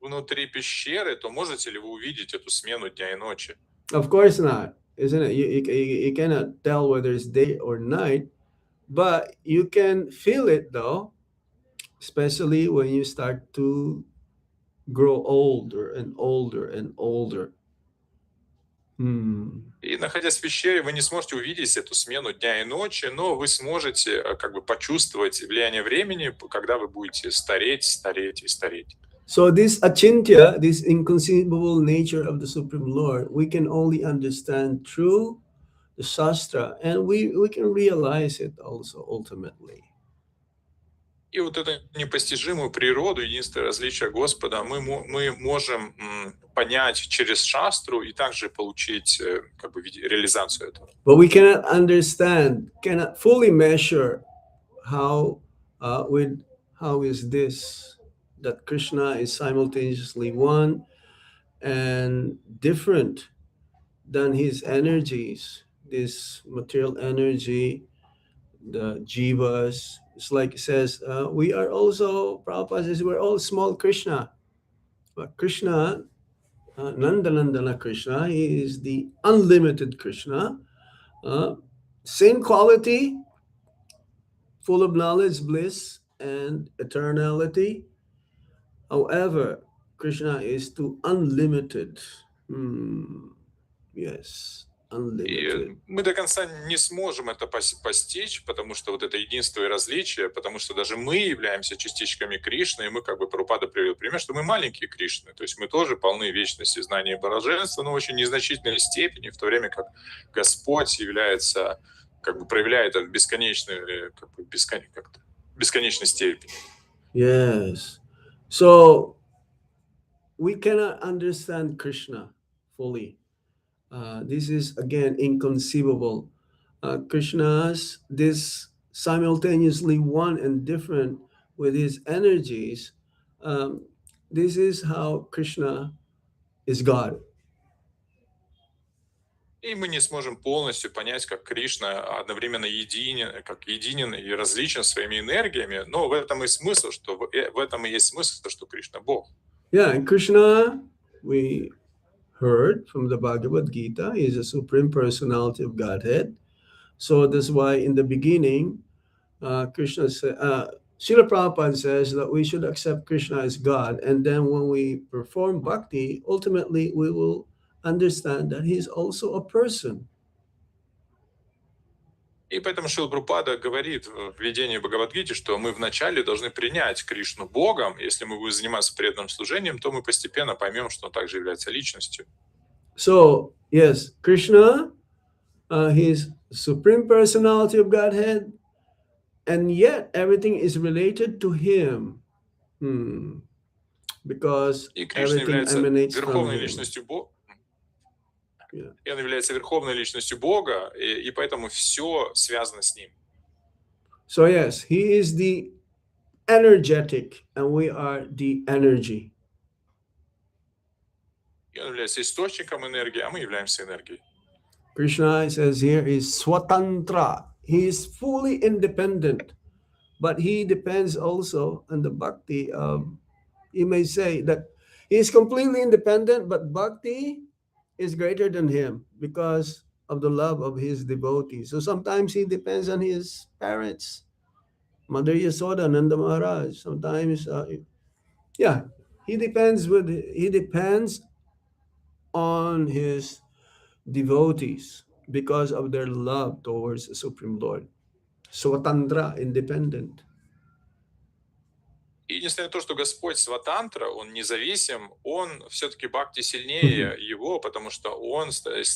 Speaker 2: внутри пещеры, то можете ли вы увидеть эту смену дня и ночи?
Speaker 1: Of course not, isn't it? You cannot tell whether it's day or night, but you can feel it though, especially when you start to grow older and older and older. Hmm.
Speaker 2: И находясь в пещере, вы не сможете увидеть эту смену дня и ночи, но вы сможете как бы почувствовать влияние времени, когда вы будете стареть, стареть и стареть.
Speaker 1: So this achintya, this inconceivable nature of the Supreme Lord, we can only understand through the Shastra, and we can realize it also ultimately.
Speaker 2: И вот эту непостижимую природу, единственное различие Господа, мы можем понять через шастру и также получить как бы реализацию этого.
Speaker 1: But we cannot understand, cannot fully measure how how is this that Krishna is simultaneously one and different than his energies, this material energy, the jivas. It's like it says, we are also, Prabhupada says, we're all small Krishna. But Krishna, Nandanandana Krishna, he is the unlimited Krishna. Same quality, full of knowledge, bliss, and eternality. However, Krishna is too unlimited. Yes, unlimited.
Speaker 2: И мы до конца не сможем это постичь, потому что вот это единство и различие, потому что даже мы являемся частичками Кришны, и мы, как бы Прабхупада привел пример, что мы маленькие Кришны, то есть мы тоже полны вечности, знания и божества, но в очень незначительной степени, в то время как Господь является, как бы проявляет это бесконечную, как бы бесконечной степени.
Speaker 1: Yes. So we cannot understand Krishna fully. This is again inconceivable. Krishna's this simultaneously one and different with his energies. This is how Krishna is God.
Speaker 2: И мы не сможем полностью понять, как Кришна одновременно единен и различен своими энергиями, но в этом и смысл, что в этом и есть смысл, что Кришна Бог.
Speaker 1: Yeah, and Krishna, we heard from the Bhagavad Gita, is a supreme personality of Godhead. So that's why in the beginning, Krishna said, Srila Prabhupada says that we should accept Krishna as God. And then when we perform bhakti, ultimately we will understand that he's also a person.
Speaker 2: И поэтому Шрила Прабхупада говорит в введении Бхагавад-гите, что мы вначале должны принять Кришну Богом. Если мы будем заниматься преданным служением, то мы постепенно поймем, что он также является личностью.
Speaker 1: So, yes, Krishna, he's supreme personality of Godhead, and yet everything is related to him. Because
Speaker 2: И Кришна
Speaker 1: everything
Speaker 2: является
Speaker 1: emanates from
Speaker 2: верховной
Speaker 1: him.
Speaker 2: личностью Бога.
Speaker 1: Yeah.
Speaker 2: И он является верховной личностью Бога, и поэтому все связано с ним.
Speaker 1: So yes, he is the energetic, and we are the energy.
Speaker 2: И он является источником энергии, а мы являемся энергией.
Speaker 1: Krishna says here is swatantra. He is fully independent, but he depends also on the bhakti of, you may say that he is completely independent, but bhakti is greater than him because of the love of his devotees. So sometimes he depends on his parents, Mother Yasoda, Nanda Maharaj. Sometimes, yeah. he depends on his devotees because of their love towards the Supreme Lord. Swatandra, independent.
Speaker 2: И несмотря на то, что Господь Сватантра, Он независим, Он все-таки бхакти сильнее его, потому что Он ставит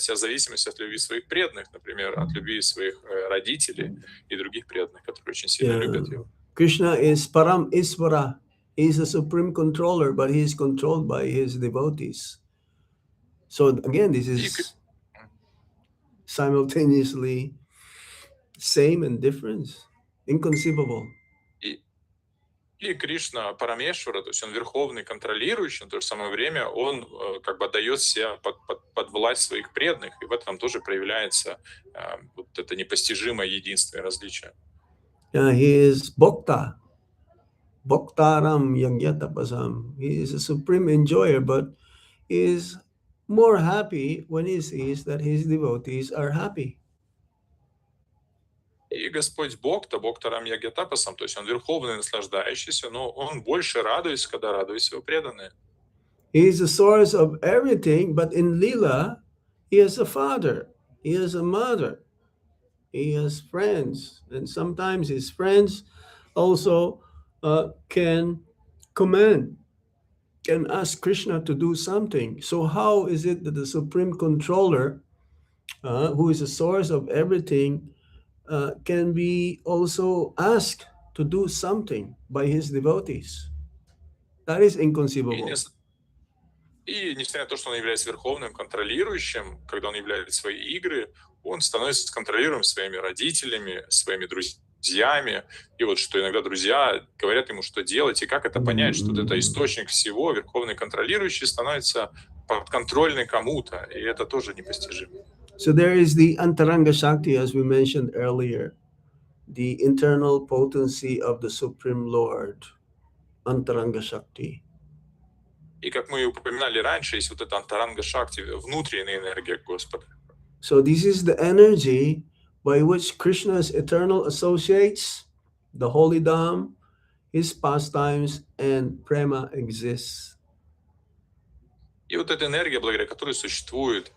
Speaker 2: себя в зависимости от любви своих преданных, например, от любви своих родителей и других преданных, которые очень сильно
Speaker 1: Yeah.
Speaker 2: любят его.
Speaker 1: Krishna is Param Isvara. He is a supreme controller, but he is controlled by his devotees. So again, this
Speaker 2: И,
Speaker 1: is simultaneously same and different, inconceivable.
Speaker 2: и, и Кришна Парамешвара, то есть Он верховный контролирующий, но в то же самое время Он как бы отдает себя под власть своих преданных, и в этом тоже проявляется вот это непостижимое единство и различие.
Speaker 1: He is Bhokta. Bhoktaram Yagyatapasam. He is a supreme enjoyer, but he is more happy when he sees that his devotees are happy.
Speaker 2: И Господь Бог Тарам Ягьятапасам, то есть Он верховный наслаждающийся, но Он больше радуется, когда радуются Его преданные.
Speaker 1: He is the source of everything, but in Lila, he has a father, he has a mother, he has friends, and sometimes his friends also can command, can ask Krishna to do something. So, how is it that the supreme controller, who is the source of everything, can be also asked to do something by his devotees? That is
Speaker 2: И,
Speaker 1: inconceivable.
Speaker 2: и несмотря на то, что Он является верховным контролирующим, когда Он является свои игры, Он становится контролируемым своими родителями, своими друзьями. И вот что иногда друзья говорят ему, что делать, и как это понять, что это источник всего, верховный контролирующий становится подконтрольный кому-то, и это тоже непостижимо.
Speaker 1: So there is the Antaranga Shakti, as we mentioned earlier, the internal potency of the Supreme Lord, Antaranga Shakti.
Speaker 2: И как мы упоминали раньше, есть вот эта антаранга шакти, внутренняя энергия Господа.
Speaker 1: So this is the energy by which Krishna's eternal associates, the holy Dham, his pastimes, and prema exists.
Speaker 2: И вот эта энергия, благодаря которой существует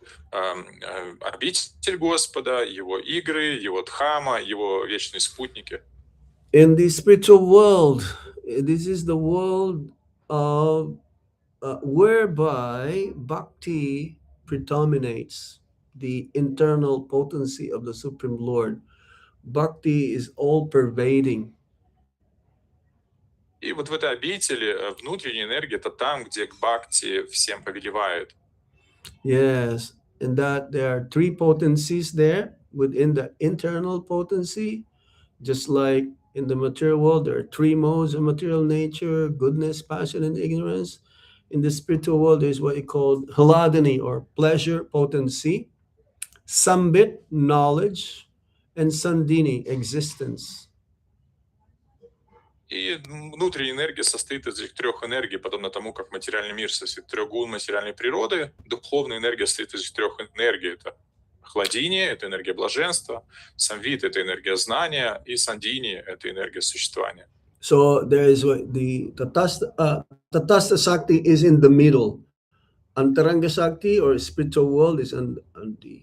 Speaker 2: обитель Господа, Его игры, Его дхама, Его вечные спутники.
Speaker 1: In the spiritual world, this is the world of whereby bhakti predominates, the internal potency of the Supreme Lord. Bhakti is all pervading.
Speaker 2: И вот в этой обители внутренняя энергия — это там, где бхакти всем повелевает.
Speaker 1: Yes, and that there are three potencies there within the internal potency, just like in the material world, there are three modes of material nature: goodness, passion, and ignorance. In the spiritual world, there's what you call haladini, or pleasure potency, sambit, knowledge, and sandini, existence.
Speaker 2: И внутренняя энергия состоит из этих трех энергий, подобно тому, как материальный мир состоит из трех гун материальной природы. Духовная энергия состоит из этих трех энергий. Это хладиния — это энергия блаженства, самвит — это энергия знания, и сандини — это энергия существования.
Speaker 1: So there is what the Tatastha Shakti is in the middle. Antaranga Shakti, or spiritual world, is on the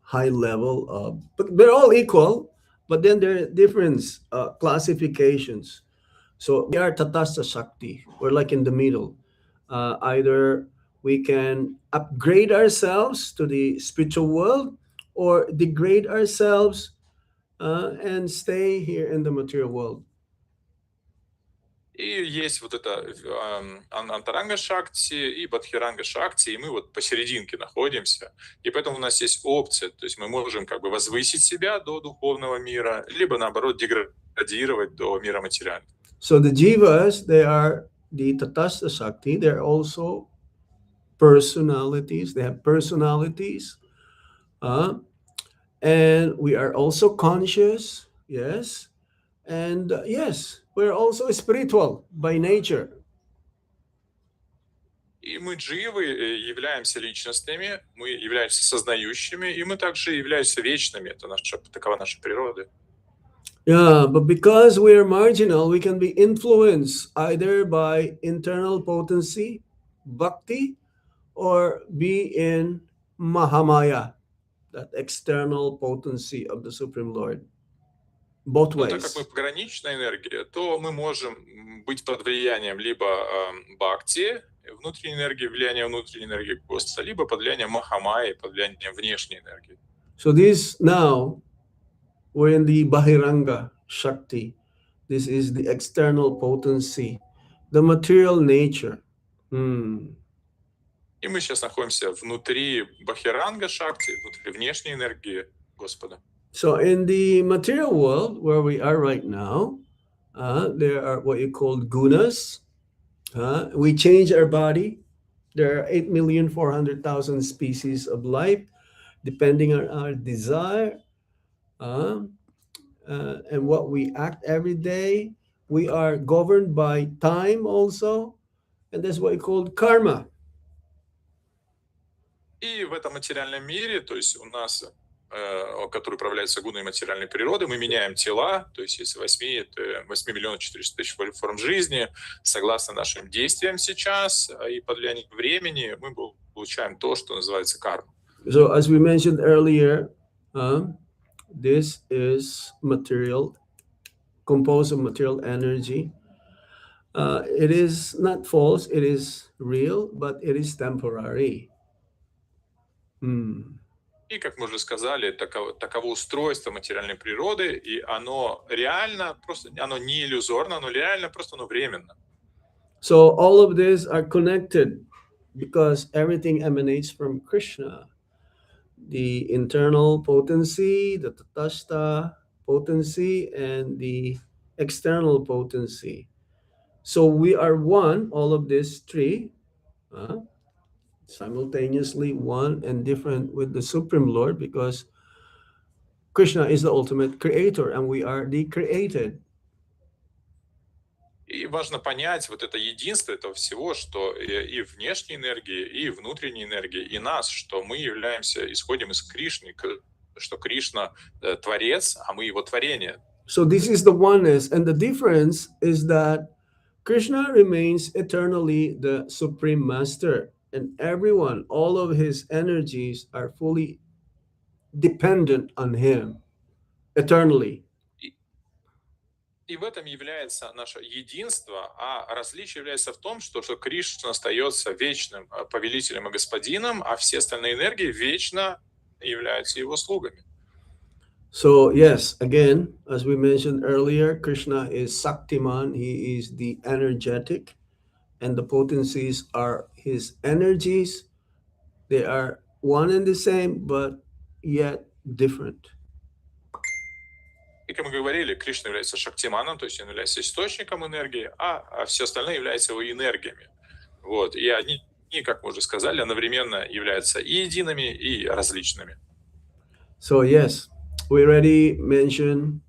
Speaker 1: high level of, but they're all equal, but then there are different classifications. So we are Tatastha Shakti. We're like in the middle. Either we can upgrade ourselves to the spiritual world, or degrade ourselves and stay here in the material world.
Speaker 2: И есть вот это антаранга шакти и бадхиранга шакти, и мы вот посерединке находимся. И поэтому у нас есть опция, то есть мы можем как бы возвысить себя до духовного мира, либо наоборот деградировать до мира материального.
Speaker 1: So the jivas, they are the Tatastha Shakti. They're also personalities. They have personalities. And we are also conscious, yes. And yes, we're also spiritual by nature.
Speaker 2: И мы дживы являемся личностями, мы являемся сознающими, и мы также являемся вечными. Это такова наша природа.
Speaker 1: Yeah, but because we are marginal, we can be influenced either by internal potency, bhakti, or be in Mahamaya, that external potency of the Supreme Lord. Both
Speaker 2: Но так как мы
Speaker 1: ways.
Speaker 2: пограничная энергия, то мы можем быть под влиянием либо бхакти, внутренней энергии, влияния внутренней энергии Господа, либо под влиянием Махамайи, под влиянием внешней энергии.
Speaker 1: So this now, we're in the Bahiranga Shakti. This is the external potency, the material nature. Hmm.
Speaker 2: И мы сейчас находимся внутри Бахиранга Шакти, внутри внешней энергии Господа.
Speaker 1: So in the material world where we are right now, there are what you call gunas. We change our body. There are 8,400,000 species of life, depending on our desire and what we act every day. We are governed by time also, and that's what we call karma.
Speaker 2: И в этом материальном мире, то есть у нас, который управляется гуной материальной природы, мы меняем тела, то есть из 8 миллионов 400 тысяч форм жизни, согласно нашим действиям сейчас, и под влиянием времени мы получаем то, что называется карма.
Speaker 1: So as we mentioned earlier, this is material, composed of material energy. It is not false, it is real, but it is temporary.
Speaker 2: И, как мы уже сказали, таково устройство материальной природы, и оно реально, просто оно не иллюзорно, оно реально, просто оно временно.
Speaker 1: So all of these are connected because everything emanates from Krishna. The internal potency, the tatastha potency, and the external potency. So we are one, all of these three, simultaneously one and different with the Supreme Lord because Krishna is the ultimate creator and we are the created.
Speaker 2: И важно понять вот это единство этого всего, что и внешней энергии, и внутренней энергии, и нас, что мы исходим из Кришны, что Кришна Творец, а мы Его творение.
Speaker 1: So this is the oneness, and the difference is that Krishna remains eternally the Supreme Master, and everyone, all of his energies are fully dependent on him eternally.
Speaker 2: И в этом является наше единство, а различие является в том, что Кришна остается вечным повелителем и господином, а все остальные энергии вечно являются его слугами.
Speaker 1: So yes, again, as we mentioned earlier, Krishna is Saktiman, he is the energetic, and the potencies are his energies. They are one and the same, but yet different.
Speaker 2: И, как мы говорили, Кришна является Шактиманом, то есть он является источником энергии, а все остальные являются его энергиями. Вот. И они, как мы уже сказали, одновременно являются и едиными, и различными.
Speaker 1: So yes, we already mentioned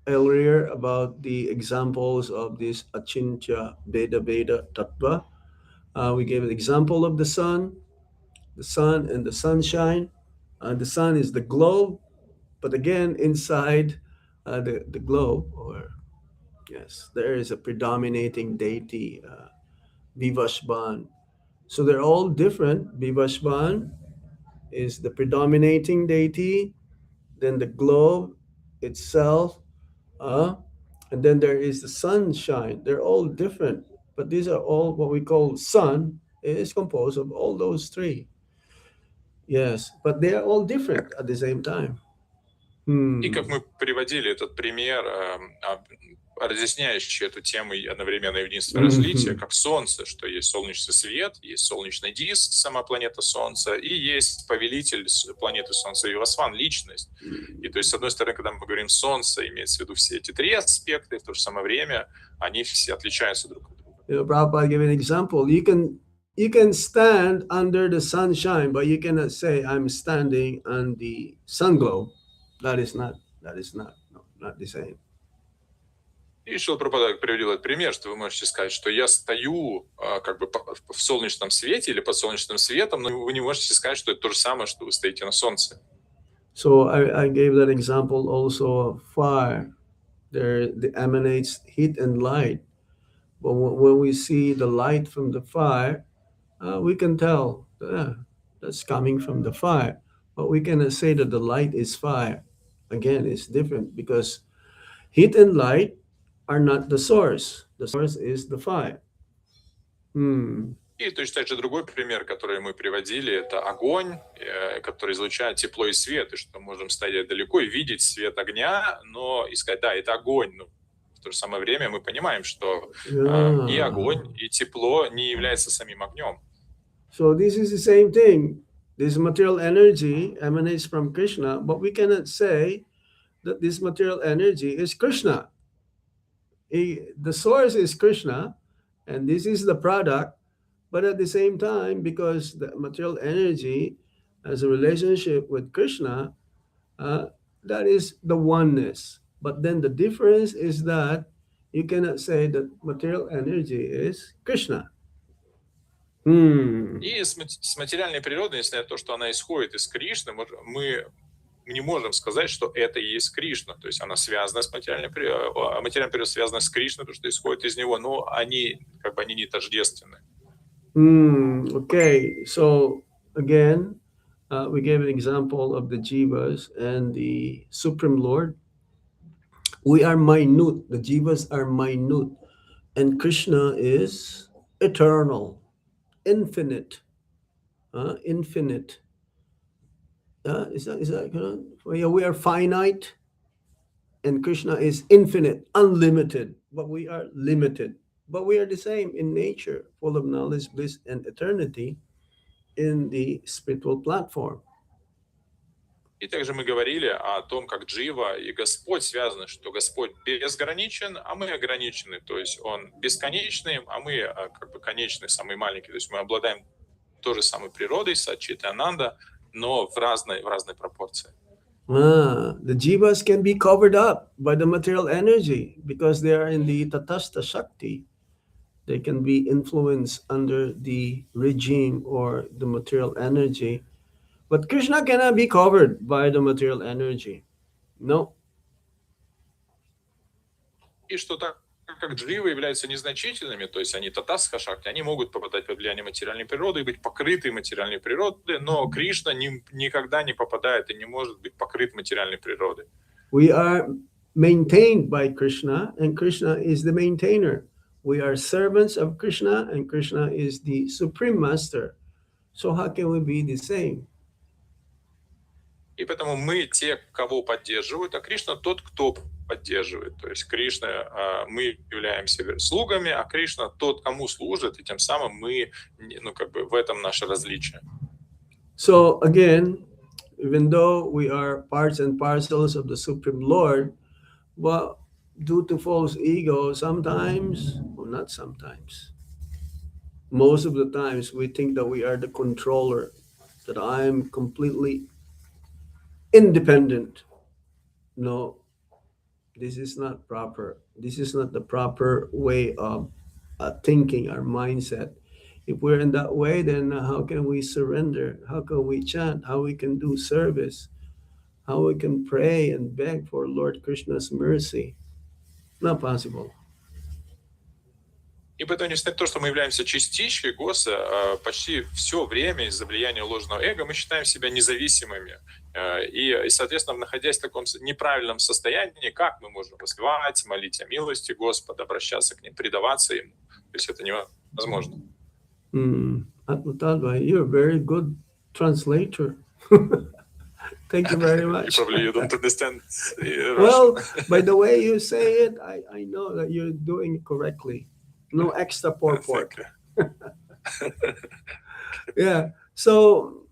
Speaker 1: earlier about the examples of this Achintya Veda Tattva. We gave an example of the sun and the sunshine. The sun is the globe, but again, inside the globe, or yes, there is a predominating deity, Vivashvan. So they're all different. Vivashvan is the predominating deity, then the globe itself, and then there is the sunshine. They're all different, but these are all what we call sun. It is composed of all those three. Yes, but they are all different at the same time.
Speaker 2: И как мы приводили этот пример, разъясняющий эту тему одновременно единства и различия, как Солнце, что есть солнечный свет, есть солнечный диск, сама планета Солнца, и есть повелитель планеты Солнца, Вивасван, личность. И то есть, с одной стороны, когда мы говорим Солнце, имеется в виду все эти три аспекта, и в то же самое время они все отличаются друг от друга.
Speaker 1: Prabhupada gave an example. You can stand under the sunshine, but you cannot say I'm standing on the sun globe. That is not the same.
Speaker 2: И Шрила Прабхупада приводил этот пример, что вы можете сказать, что я стою как бы в солнечном свете или под солнечным светом, но вы не можете сказать, что это то же самое, что вы стоите на солнце.
Speaker 1: So I gave that example also of fire. They emanates heat and light. But when we see the light from the fire, we can tell that's coming from the fire. But we cannot say that the light is fire. Again, it's different because heat and light are not the source. The source is the fire. Hmm.
Speaker 2: И точно так же другой пример, который мы приводили, это огонь, который излучает тепло и свет, и что мы можем стоять далеко и видеть свет огня, но и сказать, да, это огонь. Но в то же самое время мы понимаем, что и огонь, и тепло не являются самим огнем.
Speaker 1: So this is the same thing. This material energy emanates from Krishna, but we cannot say that this material energy is Krishna. The source is Krishna, and this is the product. But at the same time, because the material energy has a relationship with Krishna, that is the oneness. But then the difference is that you cannot say that material energy is Krishna.
Speaker 2: И с материальной природой, если то, что она исходит из Кришны, мы не можем сказать, что это и есть Кришна. То есть она связана с материальной природой, связана с Кришной, потому что исходит из него, но они не тождественны.
Speaker 1: Okay, so again, we gave an example of the jivas and the Supreme Lord. We are minute, the jivas are minute, and Krishna is eternal, infinite. Infinite. Is that yeah, we are finite, and Krishna is infinite, unlimited, but we are limited. But we are the same in nature, full of knowledge, bliss, and eternity in the spiritual platform.
Speaker 2: И также мы говорили о том, как Джива и Господь связаны, что Господь безграничен, а мы ограничены. То есть Он бесконечный, а мы конечный, самый маленький. То есть мы обладаем той же самой природой, Саччитананда, но в разной пропорции.
Speaker 1: The jivas can be covered up by the material energy because they are in the Tatastha Shakti. They can be influenced under the regime or the material energy. But Krishna cannot be covered by the material energy. No.
Speaker 2: И что так как дживы являются незначительными, то есть они татастха шакти, они могут попадать под влияние материальной природы и быть покрыты материальной природой, но Кришна никогда не попадает и не может быть покрыт материальной природой.
Speaker 1: We are maintained by Krishna, and Krishna is the maintainer. We are servants of Krishna, and Krishna is the supreme master. So how can we be the same?
Speaker 2: И поэтому мы те, кого поддерживают, а Кришна тот, кто поддерживает. То есть Кришна, мы являемся слугами, а Кришна тот, кому служит, и тем самым мы, в этом наше различие.
Speaker 1: So again, even though we are parts and parcels of the Supreme Lord, but due to false ego, sometimes, or not sometimes, most of the times we think that we are the controller, that I am completely independent. No, this is not proper. This is not the proper way of thinking, our mindset. If we're in that way, then how can we surrender? How can we chant? How we can do service? How we can pray and beg for Lord Krishna's mercy? Not possible.
Speaker 2: И поэтому, несмотря на то, что мы являемся частичкой Госа, почти все время из-за влияния ложного эго мы считаем себя независимыми. И, соответственно, находясь в таком неправильном состоянии, как мы можем воспевать, молить о милости Господа, обращаться к ним, предаваться Ему? То есть это невозможно.
Speaker 1: Atmatalva, you're a very good translator. Thank you very much.
Speaker 2: Probably you don't understand Russian.
Speaker 1: Well, by the way you say it, I know that you're doing it correctly. No extra purport. Yeah. So,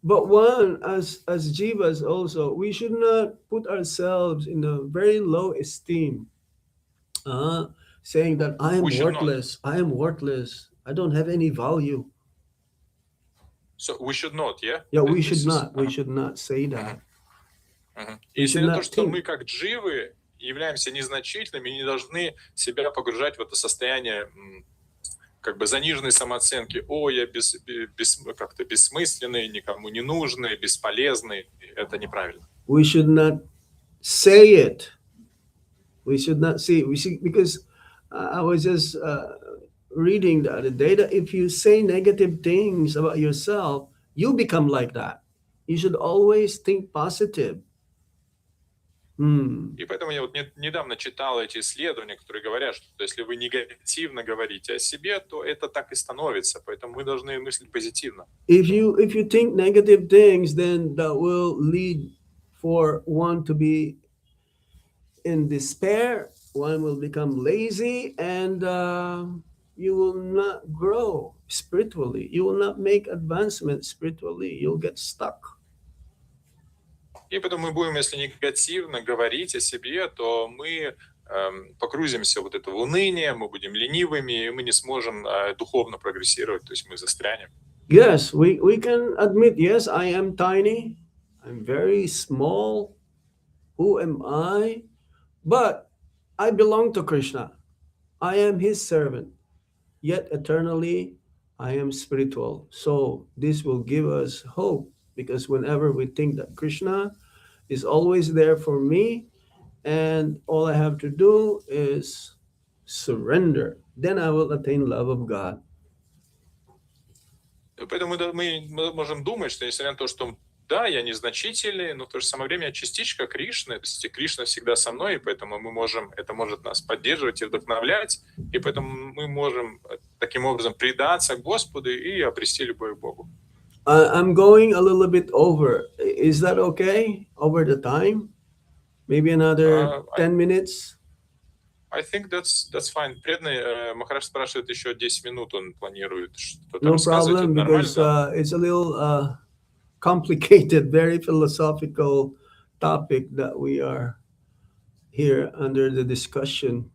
Speaker 1: but one as jivas also, we should not put ourselves in a very low esteem, saying that I am worthless. I am worthless. I don't have any value.
Speaker 2: So we should not, yeah?
Speaker 1: Yeah, we should not. We should not say that.
Speaker 2: Если то, что мы как дживы являемся незначительными, не должны себя погружать в это состояние заниженной самооценки. О, я как-то бессмысленный, никому не нужный, бесполезный. Это неправильно.
Speaker 1: We should not say it. We should not see. We see because I was just reading the other day that if you say negative things about yourself, you become like that. You should always think positive. Hmm.
Speaker 2: И поэтому я вот недавно читал эти исследования, которые говорят, что если вы негативно говорите о себе, то это так и становится. Поэтому мы должны мыслить позитивно.
Speaker 1: If you think negative things, then that will lead for one to be in despair. One will become lazy, and you will not grow spiritually. You will not make advancement spiritually. You'll get stuck.
Speaker 2: И поэтому мы будем, если негативно говорить о себе, то мы погрузимся вот это в уныние, мы будем ленивыми, и мы не сможем духовно прогрессировать, то есть мы застрянем.
Speaker 1: Yes, we can admit, yes, I am tiny. I'm very small. Who am I? But I belong to Krishna. I am his servant. Yet eternally, I am spiritual. So this will give us hope because whenever we think that Krishna is always there for me and all I have to do is surrender, then I will attain love of God.
Speaker 2: Поэтому мы можем думать, что несмотря на то, что да, я незначительный, но в то же самое время я частичка Кришны, то есть Кришна всегда со мной, и поэтому это может нас поддерживать и вдохновлять, и поэтому мы можем таким образом предаться Господу и обрести любовь к Богу.
Speaker 1: I'm going a little bit over. Is that okay? Over the time? Maybe another 10 minutes?
Speaker 2: I think that's fine. Преданный Махарадж спрашивает еще 10 минут, он планирует что-то
Speaker 1: No
Speaker 2: рассказывать.
Speaker 1: problem,
Speaker 2: Это нормально,
Speaker 1: because
Speaker 2: да?
Speaker 1: it's a little complicated, very philosophical topic that we are here under the discussion.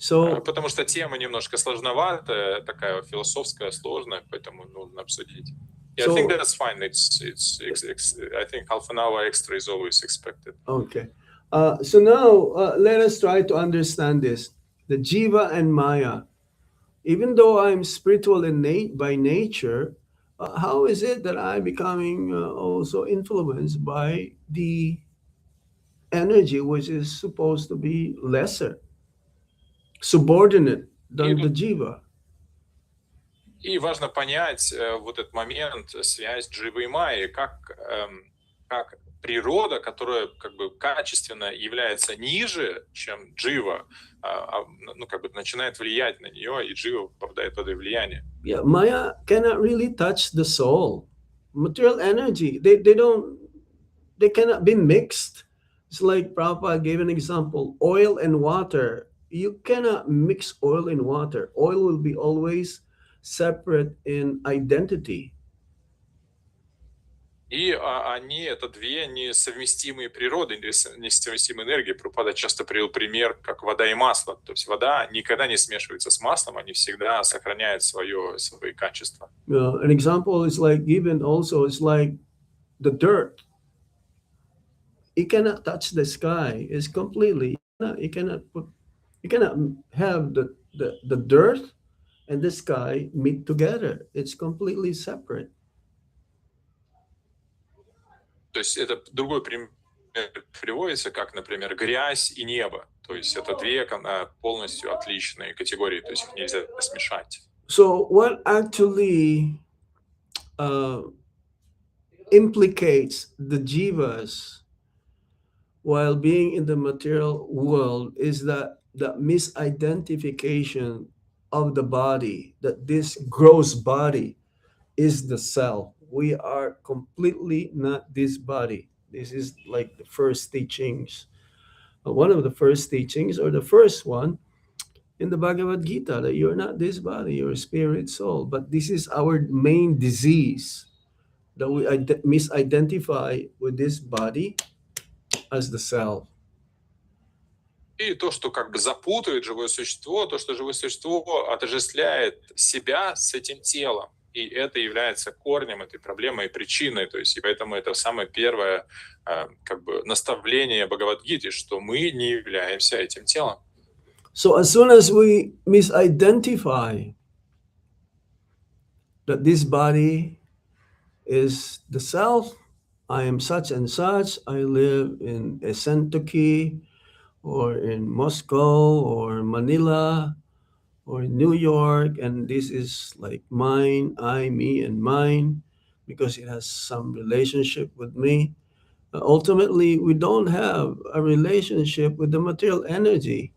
Speaker 1: So,
Speaker 2: Потому что тема немножко сложноватая, такая философская, сложная, поэтому нужно обсудить. Yeah, I think that's fine. I think half an hour extra is always expected.
Speaker 1: okay. So now let us try to understand this. The Jiva and Maya. Even though I'm spiritual by nature, how is it that I'm becoming also influenced by the energy which is supposed to be lesser, subordinate than the Jiva?
Speaker 2: И важно понять вот этот момент, связь Дживы и Майи, как природа, которая как бы качественно является ниже, чем Джива, ну, как бы начинает влиять на нее, и Джива попадает под это влияние.
Speaker 1: Yeah, Maya cannot really touch the soul. Material energy, they cannot be mixed. It's like Prabhupada gave an example, oil and water. You cannot mix oil and water. Oil will be always separate in identity.
Speaker 2: И они, это две несовместимые природы, несовместимые энергии. Прабхупада часто привел пример, как вода и масло. То есть вода никогда не смешивается с маслом, они всегда сохраняют свои качества.
Speaker 1: An example is like given also, it's like the dirt. It cannot touch the sky. It's completely, you cannot have the dirt and the sky meet together. It's completely separate.
Speaker 2: То есть это другой пример приводится, как, например, грязь и небо. То есть это две полностью отличные категории, то есть их нельзя смешать.
Speaker 1: So what actually implicates the jivas while being in the material world is that the misidentification of the body, that this gross body is the self. We are completely not this body. This is like the first teachings, one of the first teachings, or the first one in the Bhagavad Gita, that you're not this body, you're a spirit soul. But this is our main disease, that we misidentify with this body as the self.
Speaker 2: И то, что как бы запутывает живое существо, то, что живое существо отождествляет себя с этим телом. И это является корнем этой проблемы и причиной. То есть, и поэтому это самое первое как бы наставление Бхагавад-гиты, что мы не являемся этим телом.
Speaker 1: So as soon as we misidentify that this body is the self, I am such and such, I live in Esentoki, or in Moscow or Manila or in New York, and this is like mine, I, me, and mine because it has some relationship with me. Ultimately, we don't have a relationship with the material energy.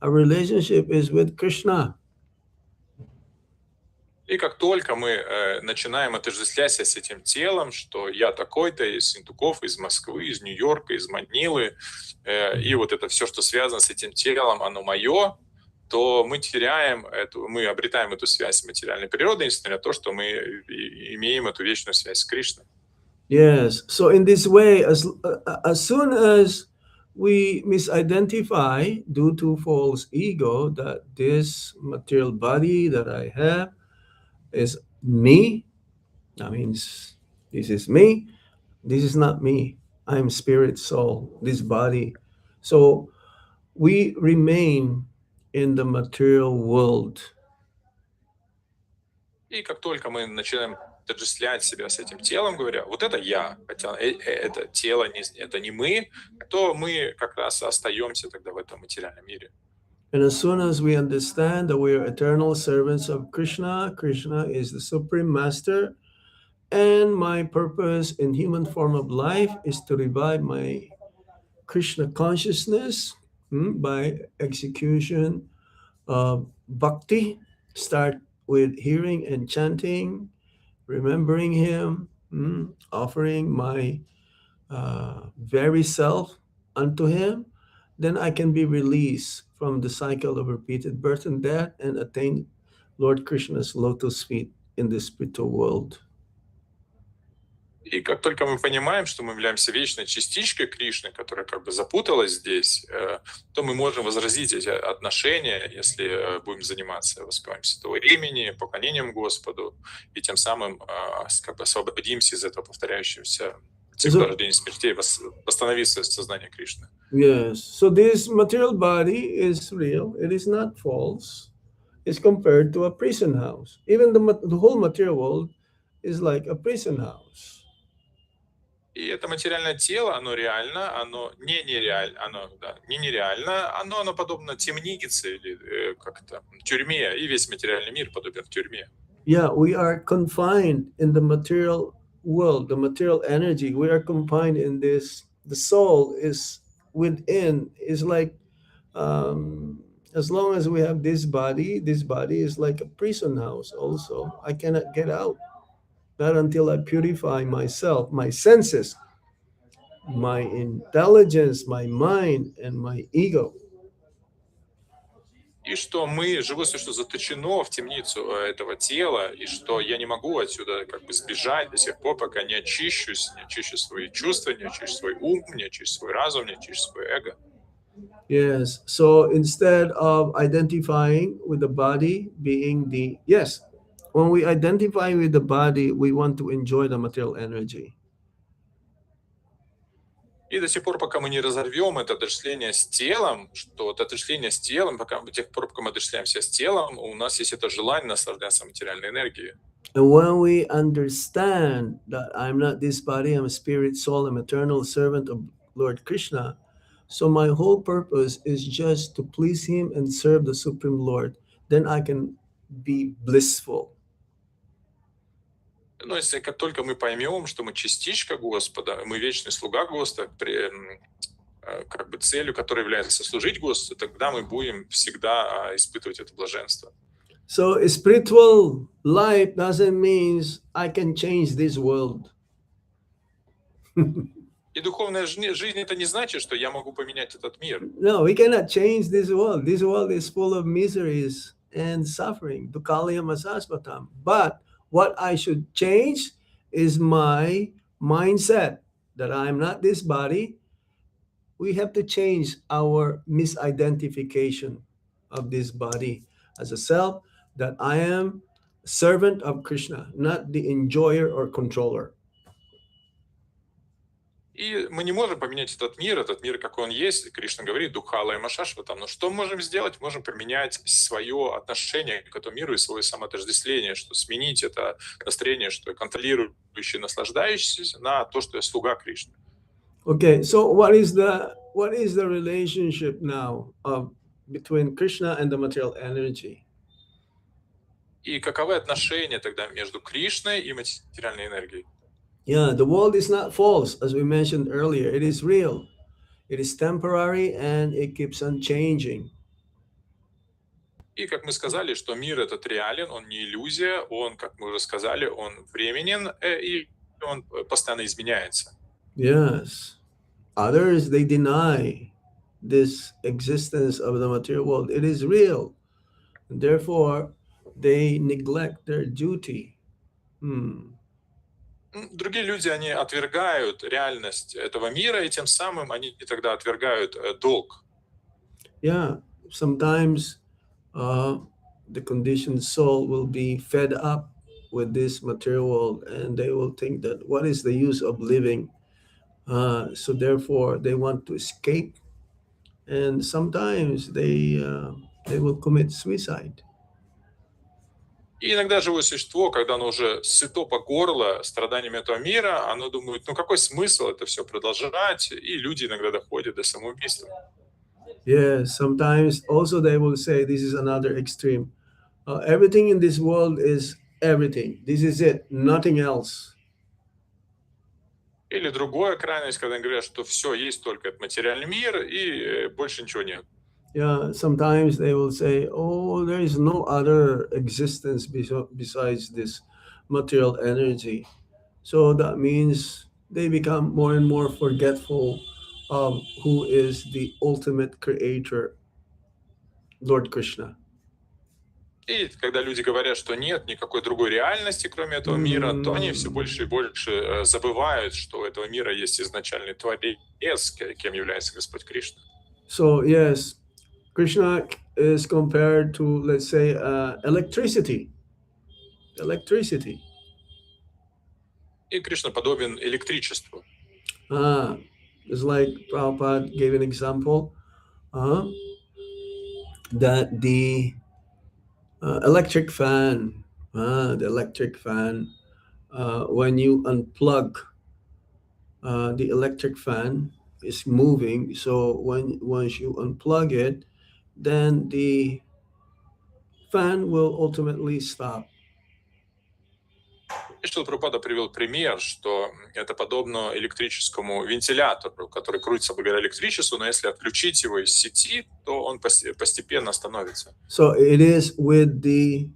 Speaker 1: Our relationship is with Krishna.
Speaker 2: И как только мы начинаем отождествлять себя с этим телом, что я такой-то из Синдуков, из Москвы, из Нью-Йорка, из Манилы, и вот это все, что связано с этим телом, оно мое, то мы мы обретаем эту связь с материальной природой, несмотря на то, что мы имеем эту вечную связь с Кришной.
Speaker 1: Yes. So in this way, as soon as we misidentify due to false ego that this material body that I have is me, that means this is me. This is not me. I am spirit, soul, this body. So we remain in the material world.
Speaker 2: И как только мы начинаем отождествлять себя с этим телом, говоря, вот это я, хотя это тело, это не мы, то мы как раз остаемся тогда в этом материальном мире.
Speaker 1: And as soon as we understand that we are eternal servants of Krishna, Krishna is the supreme master, and my purpose in human form of life is to revive my Krishna consciousness by execution of bhakti. Start with hearing and chanting, remembering him, offering my very self unto him, then I can be released from the cycle of repeated birth and death and attain Lord Krishna's lotus feet in the spiritual world.
Speaker 2: И как только мы понимаем, что мы являемся вечной частичкой Кришны, которая как бы запуталась здесь, то мы можем возразить эти отношения, если будем заниматься воспеванием святого имени, поклонением Господу, и тем самым как бы освободимся из этого повторяющегося цикла рождения и смертей, восстановить сознание Кришны.
Speaker 1: Yes. So this material body is real. It is not false. It's compared to a prison house. Even the whole material world is like a prison house.
Speaker 2: И это материальное тело, оно реально, оно не нереально, не нереально, оно подобно темнице или как-то тюрьме, и весь материальный мир подобен тюрьме.
Speaker 1: Yeah, we are confined in the material world, the material energy. We are confined in this. The soul is within. Is like, as long as we have this body is like a prison house. Also, I cannot get out. Not until I purify myself, my senses, my intelligence, my mind, and my ego.
Speaker 2: И что живое существо, заточено в темницу этого тела, и что я не могу отсюда как бы сбежать до сих пор, пока не очищу свои чувства, не очищу свой ум, не очищу свой разум, не очищу свое эго.
Speaker 1: Yes. So instead of identifying with the body being when we identify with the body, we want to enjoy the material energy.
Speaker 2: И до сих пор, пока мы не разорвем это отождествление с телом, до тех пор, пока мы отождествляемся с телом, у нас есть это желание наслаждаться материальной энергией.
Speaker 1: And when we understand that I'm not this body, I'm a spirit, soul, I'm eternal servant of Lord Krishna, so my whole purpose is just to please him and serve the Supreme Lord, then I can be blissful.
Speaker 2: Но если как только мы поймем, что мы частичка Господа, мы вечный слуга Господа, как бы целью которой является служить Господу, тогда мы будем всегда испытывать это блаженство.
Speaker 1: So spiritual life doesn't mean I can change this world.
Speaker 2: И духовная жизнь это не значит, что я могу поменять этот мир.
Speaker 1: No, we cannot change this world. This world is full of miseries and suffering. Dukkhalayam asasvatam. But what I should change is my mindset that I'm not this body. We have to change our misidentification of this body as a self, that I am a servant of Krishna, not the enjoyer or controller.
Speaker 2: И мы не можем поменять этот мир, какой он есть. Кришна говорит, духала и машашватам. Но что мы можем сделать? Можем поменять свое отношение к этому миру и свое самоотождествление, что сменить это настроение, что я контролирующий, наслаждающийся, на то, что я слуга Кришны.
Speaker 1: Okay, so what is the what is the relationship now of between Krishna and the material energy?
Speaker 2: И каковы отношения тогда между Кришной и материальной энергией?
Speaker 1: Yeah, the world is not false, as we mentioned earlier. It is real. It is temporary and it keeps on changing.
Speaker 2: И как мы сказали, что мир этот реален, он не иллюзия, он, как мы уже сказали, он временен, и он постоянно изменяется.
Speaker 1: Yes. Others, they deny this existence of the material world. It is real. And therefore, they neglect their duty.
Speaker 2: Другие люди, они отвергают реальность этого мира, и тем самым они тогда отвергают долг.
Speaker 1: Yeah, sometimes the conditioned soul will be fed up with this material world and they will think that what is the use of living? So therefore, they want to escape, and sometimes they will commit suicide.
Speaker 2: И иногда живое существо, когда оно уже сыто по горло страданиями этого мира, оно думает, ну какой смысл это все продолжать? И люди иногда доходят до самоубийства.
Speaker 1: Yes, sometimes also they will say this is another extreme. Everything in this world is everything. This is it, nothing else.
Speaker 2: Или другая крайность, когда они говорят, что все, есть только этот материальный мир, и больше ничего нет.
Speaker 1: Yeah, sometimes they will say, oh, there is no other existence besides this material energy. So that means they become more and more forgetful of who is the ultimate creator, Lord Krishna.
Speaker 2: И когда люди говорят, что нет никакой другой реальности, кроме этого мира, то они все больше и больше забывают, что у этого мира есть изначальный Творец, кем является Господь Кришна.
Speaker 1: So, yes, Krishna is compared to, let's say, electricity. Electricity.
Speaker 2: И Кришна подобен электричеству.
Speaker 1: It's like Prabhupada gave an example that the electric fan, when you unplug, the electric fan is moving. So once you unplug it, then the fan will ultimately stop.
Speaker 2: И что Прабхупада привел пример, что это подобно электрическому вентилятору, который крутится благодаря электричеству, но если отключить его из сети, то он постепенно остановится.
Speaker 1: So it is with the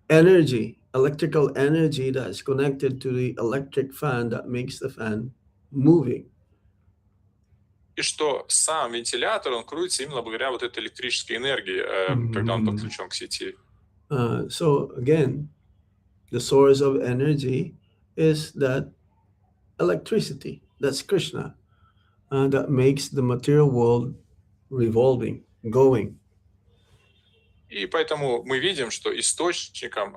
Speaker 1: energy, electrical energy that's connected to the electric fan that makes the fan moving.
Speaker 2: И что сам вентилятор, он крутится именно благодаря вот этой электрической энергии, когда он подключен к сети.
Speaker 1: So again, the source of energy is that electricity, that's Krishna, that makes the material world revolving, going.
Speaker 2: И поэтому мы видим, что источником,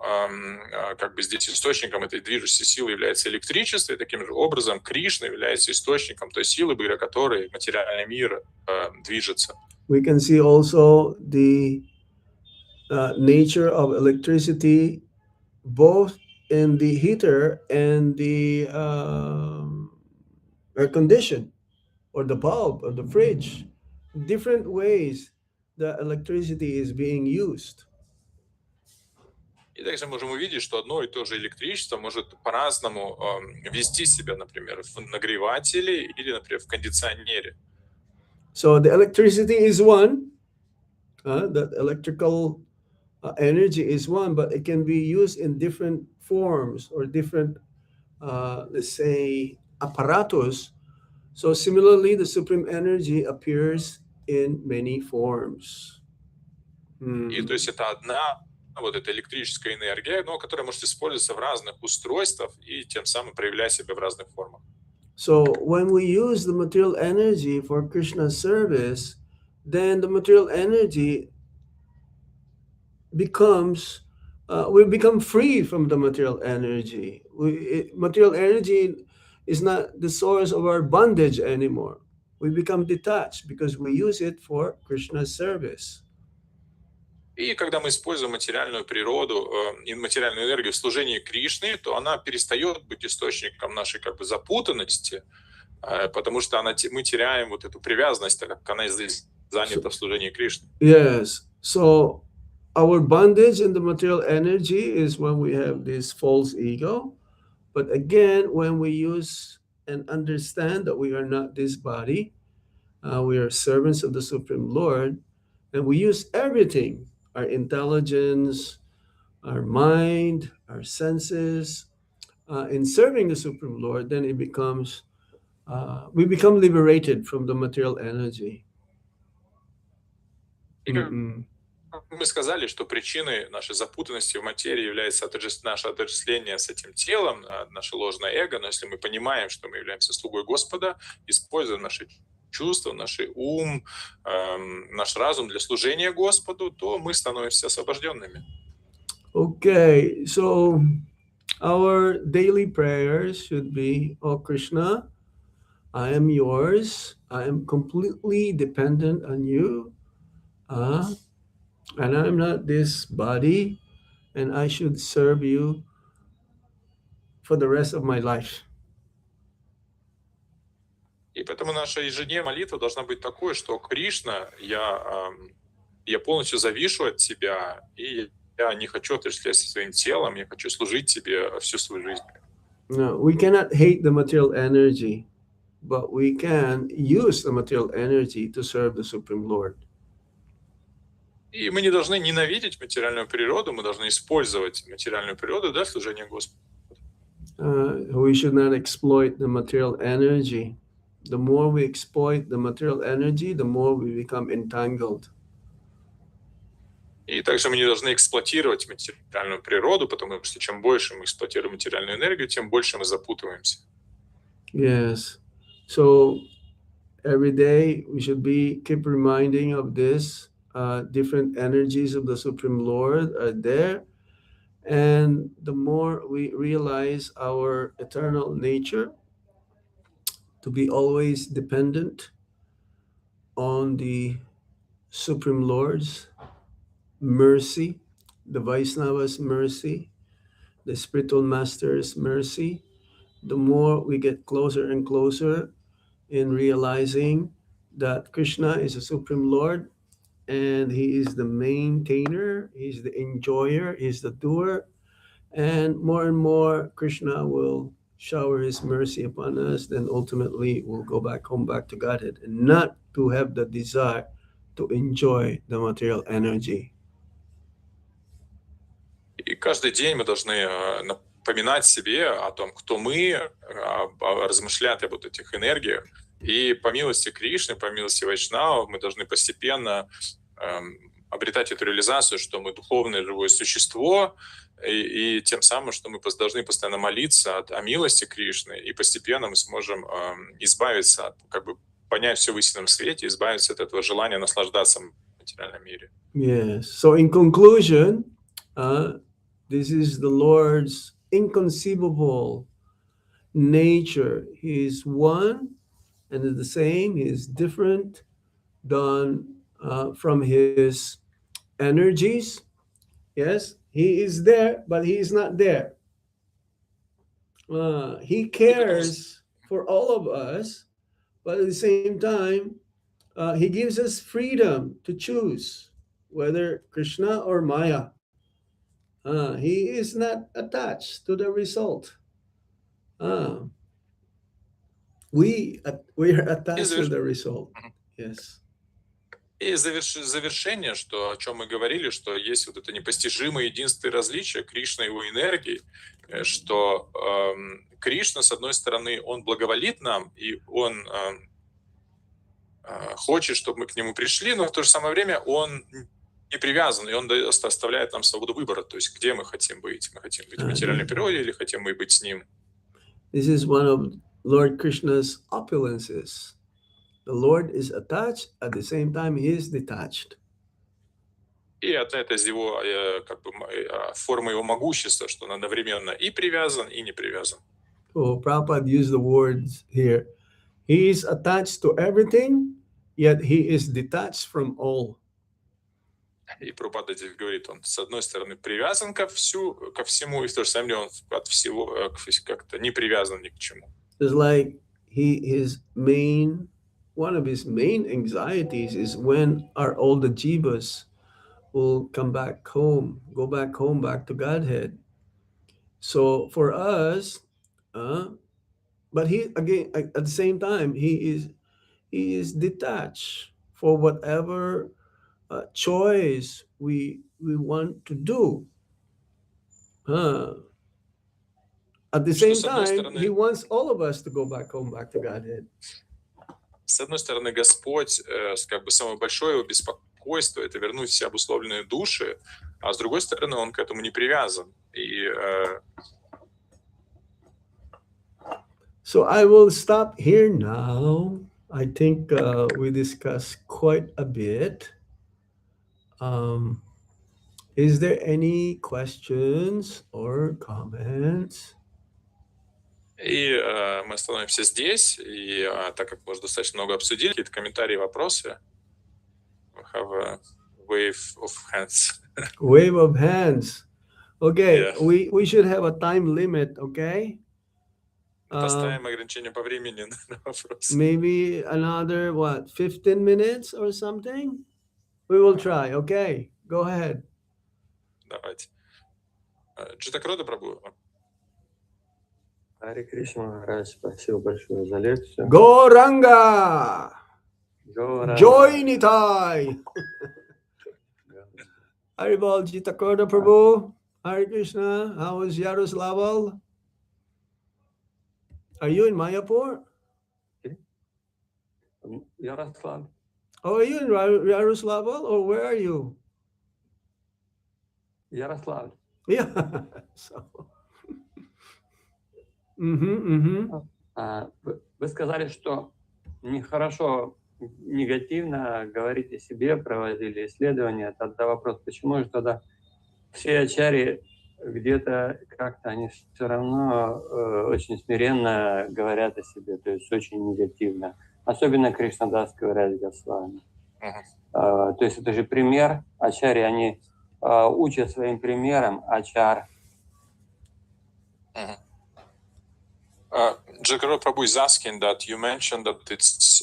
Speaker 2: как бы здесь источником этой движущей силы является электричество, и таким же образом Кришна является источником той силы, благодаря которой материальный мир движется.
Speaker 1: We can see also the nature of electricity both in the heater and the air condition or the bulb or the fridge. Different ways that electricity is being used.
Speaker 2: И также можем увидеть, что одно и то же электричество может по-разному вести себя, например, в нагревателе или, например, в кондиционере.
Speaker 1: So the electricity is one, the electrical energy is one, but it can be used in different forms or different, let's say, apparatus. So similarly, the supreme energy appears in many forms.
Speaker 2: И то есть это одна вот эта электрическая энергия, но которая может использоваться в разных устройствах и тем самым проявлять себя в разных формах.
Speaker 1: So when we use the material energy for Krishna's service, then the material energy becomes, we become free from the material energy. Material energy is not the source of our bondage anymore. We become detached because we use it for Krishna's service.
Speaker 2: И когда мы используем материальную природу и материальную энергию в служении Кришны, то она перестает быть источником нашей как бы запутанности, потому что мы теряем вот эту привязанность, так как она здесь занята в служении Кришне.
Speaker 1: Yes. So our bondage in the material energy is when we have this false ego. But again, when we use and understand that we are not this body, we are servants of the Supreme Lord, and we use everything, our intelligence, our mind, our senses, in serving the Supreme Lord, then it becomes, we become liberated from the material energy.
Speaker 2: И как
Speaker 1: Mm-mm.
Speaker 2: мы сказали, что причиной нашей запутанности в материи является наше отождествление с этим телом, наше ложное эго. Но если мы понимаем, что мы являемся слугой Господа, используя наши чувства, наш ум, наш разум для служения Господу, то мы становимся освобожденными.
Speaker 1: Okay, so our daily prayers should be, "Oh Krishna, I am yours. I am completely dependent on you. And I'm not this body, and I should serve you for the rest of my life."
Speaker 2: И поэтому наша ежедневная молитва должна быть такой, что Кришна, я полностью завишу от Тебя, и я не хочу отождествляться своим телом, я хочу служить Тебе всю свою жизнь.
Speaker 1: No, we cannot hate the material energy, but we can use the material energy to serve the Supreme Lord.
Speaker 2: И мы не должны ненавидеть материальную природу, мы должны использовать материальную природу для служения Господу.
Speaker 1: We should not exploit the material energy. The more we exploit the material energy, the more we become entangled.
Speaker 2: И также мы не должны эксплуатировать материальную природу, потому что чем больше мы эксплуатируем материальную энергию, тем больше мы запутываемся.
Speaker 1: Yes. So every day we should keep reminding of this. Different energies of the Supreme Lord are there. And the more we realize our eternal nature, to be always dependent on the Supreme Lord's mercy, the Vaisnava's mercy, the spiritual master's mercy, the more we get closer and closer in realizing that Krishna is the Supreme Lord and He is the maintainer, He's the enjoyer, He's the doer. And more Krishna will shower His mercy upon us, then ultimately we'll go back home, back to Godhead, and not to have the desire to enjoy the material energy.
Speaker 2: И каждый день мы должны напоминать себе о том, кто мы, размышлять об вот этих энергиях. И по милости Кришны, по милости Вайшнава мы должны постепенно обретать эту реализацию, что мы духовное живое существо, и тем самым, что мы должны постоянно молиться о милости Кришны, и постепенно мы сможем избавиться, понять все в истинном свете, избавиться от этого желания наслаждаться в материальном мире.
Speaker 1: Yes. So in conclusion, this is the Lord's inconceivable nature. He is one and the same. He is different than from His energies. Yes, He is there, but He is not there. He cares for all of us, but at the same time, He gives us freedom to choose whether Krishna or Maya. He is not attached to the result. We are attached to the result. Yes.
Speaker 2: И завершение, что, о чем мы говорили, что есть вот это непостижимое единство и различие Кришны и его энергии, что Кришна, с одной стороны, он благоволит нам, и он хочет, чтобы мы к нему пришли, но в то же самое время он не привязан, и он оставляет нам свободу выбора, то есть где мы хотим быть. Мы хотим быть в материальной природе или хотим мы быть с ним.
Speaker 1: This is one of Lord Krishna's opulences. The Lord is attached, at the same time He is detached.
Speaker 2: И это из его форма его могущества, что он одновременно и привязан, и не привязан.
Speaker 1: So Prabhupada used the words here. He is attached to everything, yet He is detached from all.
Speaker 2: И Прабхупада здесь говорит, он с одной стороны привязан ко всему, и в то же самое время он от всего как-то не привязан ни к чему.
Speaker 1: It's like one of his main anxieties is when our older jivas will come back home, go back home, back to Godhead. So for us, uh, but he again at the same time he is detached for whatever choice we want to do. Uh, at the
Speaker 2: Что,
Speaker 1: same
Speaker 2: с одной
Speaker 1: time, he
Speaker 2: стороны,
Speaker 1: wants all of us to go back home, back to Godhead.
Speaker 2: Господь, как бы самое большое его беспокойство — это вернуть все обусловленные души, а с другой стороны, он к этому не привязан. И
Speaker 1: So I will stop here now. I think we discussed quite a bit. Um, is there any questions or comments?
Speaker 2: мы остановимся здесь, и так как мы уже достаточно много обсудили, какие-то комментарии, вопросы. We have a wave of hands.
Speaker 1: Wave of hands. Okay,
Speaker 2: Yeah.
Speaker 1: we should have a time limit, okay?
Speaker 2: Поставим ограничение по времени на вопрос.
Speaker 1: Maybe another, 15 minutes or something? We will try, okay? Go ahead.
Speaker 2: Давайте. Джитакрода Прабhu.
Speaker 3: Харе Кришна Махарадж, спасибо большое за лекцию.
Speaker 1: Goranga!
Speaker 3: Гора.
Speaker 1: Joy Nitai! Haribol Jitakoda Prabhu. Hare Krishna. How is Yaroslaval? Are you in Mayapur?
Speaker 3: Ярослав.
Speaker 1: Oh, are you in Yaroslaval or where are you?
Speaker 3: Ярослав.
Speaker 1: Yeah. So.
Speaker 3: Вы сказали, что нехорошо негативно говорить о себе, проводили исследования. Тогда вопрос, почему же тогда все ачарьи где-то как-то они все равно очень смиренно говорят о себе, то есть очень негативно. Особенно Кришнадас говорят Госвами. То есть это же пример. Ачарьи, они учат своим примером ачар.
Speaker 2: Джакаро Prabhu is asking that you mentioned that it's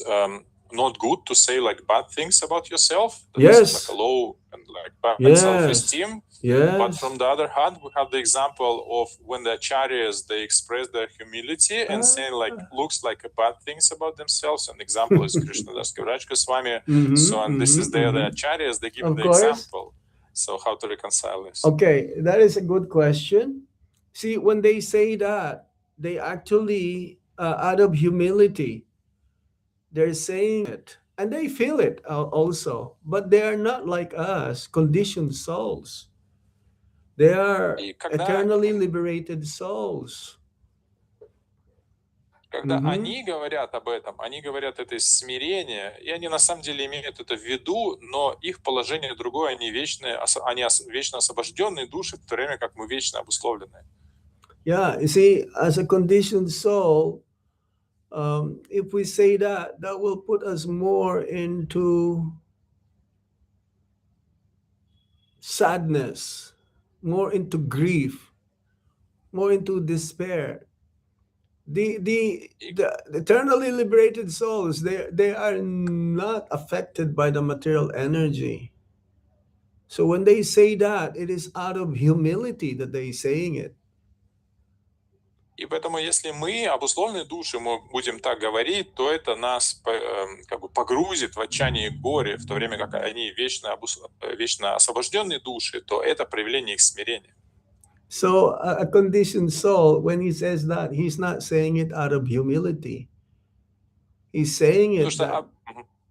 Speaker 2: not good to say like bad things about yourself. That
Speaker 1: Yes.
Speaker 2: It's like a low and like bad
Speaker 1: Yes.
Speaker 2: self-esteem.
Speaker 1: Yes.
Speaker 2: But from the other hand, we have the example of when the acharyas, they express their humility and saying like looks like a bad things about themselves. An example is Krishnadas Kaviraj Goswami. So and this is the acharyas, they give
Speaker 1: Of
Speaker 2: the
Speaker 1: course.
Speaker 2: example. So how to reconcile this?
Speaker 1: Okay, that is a good question. See, when they say that, they actually, out of humility, they're saying it. And they feel it also. But they are not like us, conditioned souls. They are eternally liberated souls.
Speaker 2: Когда они говорят об этом, они говорят это из смирения, и они на самом деле имеют это в виду, но их положение другое, они вечные, они вечно освобожденные души, в то время как мы вечно обусловленные.
Speaker 1: Yeah, you see, as a conditioned soul, if we say that will put us more into sadness, more into grief, more into despair. The eternally liberated souls, they are not affected by the material energy. So when they say that, it is out of humility that they're saying it.
Speaker 2: И поэтому, если мы, обусловленные души, мы будем так говорить, то это нас как бы погрузит в отчаяние и горе, в то время как они вечно освобожденные души, то это проявление их смирения.
Speaker 1: So a conditioned soul, when he says that, he's not saying it out of humility. He's saying it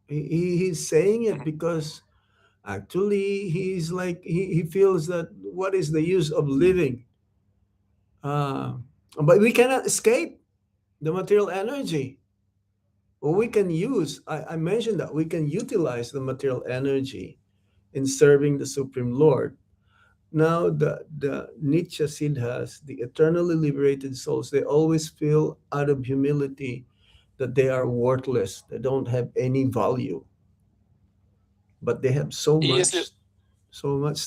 Speaker 1: he's saying it because actually he's like he feels that what is the use of living? But we cannot escape the material energy. Well, we can use, I mentioned that we can utilize the material energy in serving the Supreme Lord. Now, the Nitya Siddhas, the eternally liberated souls, they always feel out of humility that they are worthless. They don't have any value. But they have so much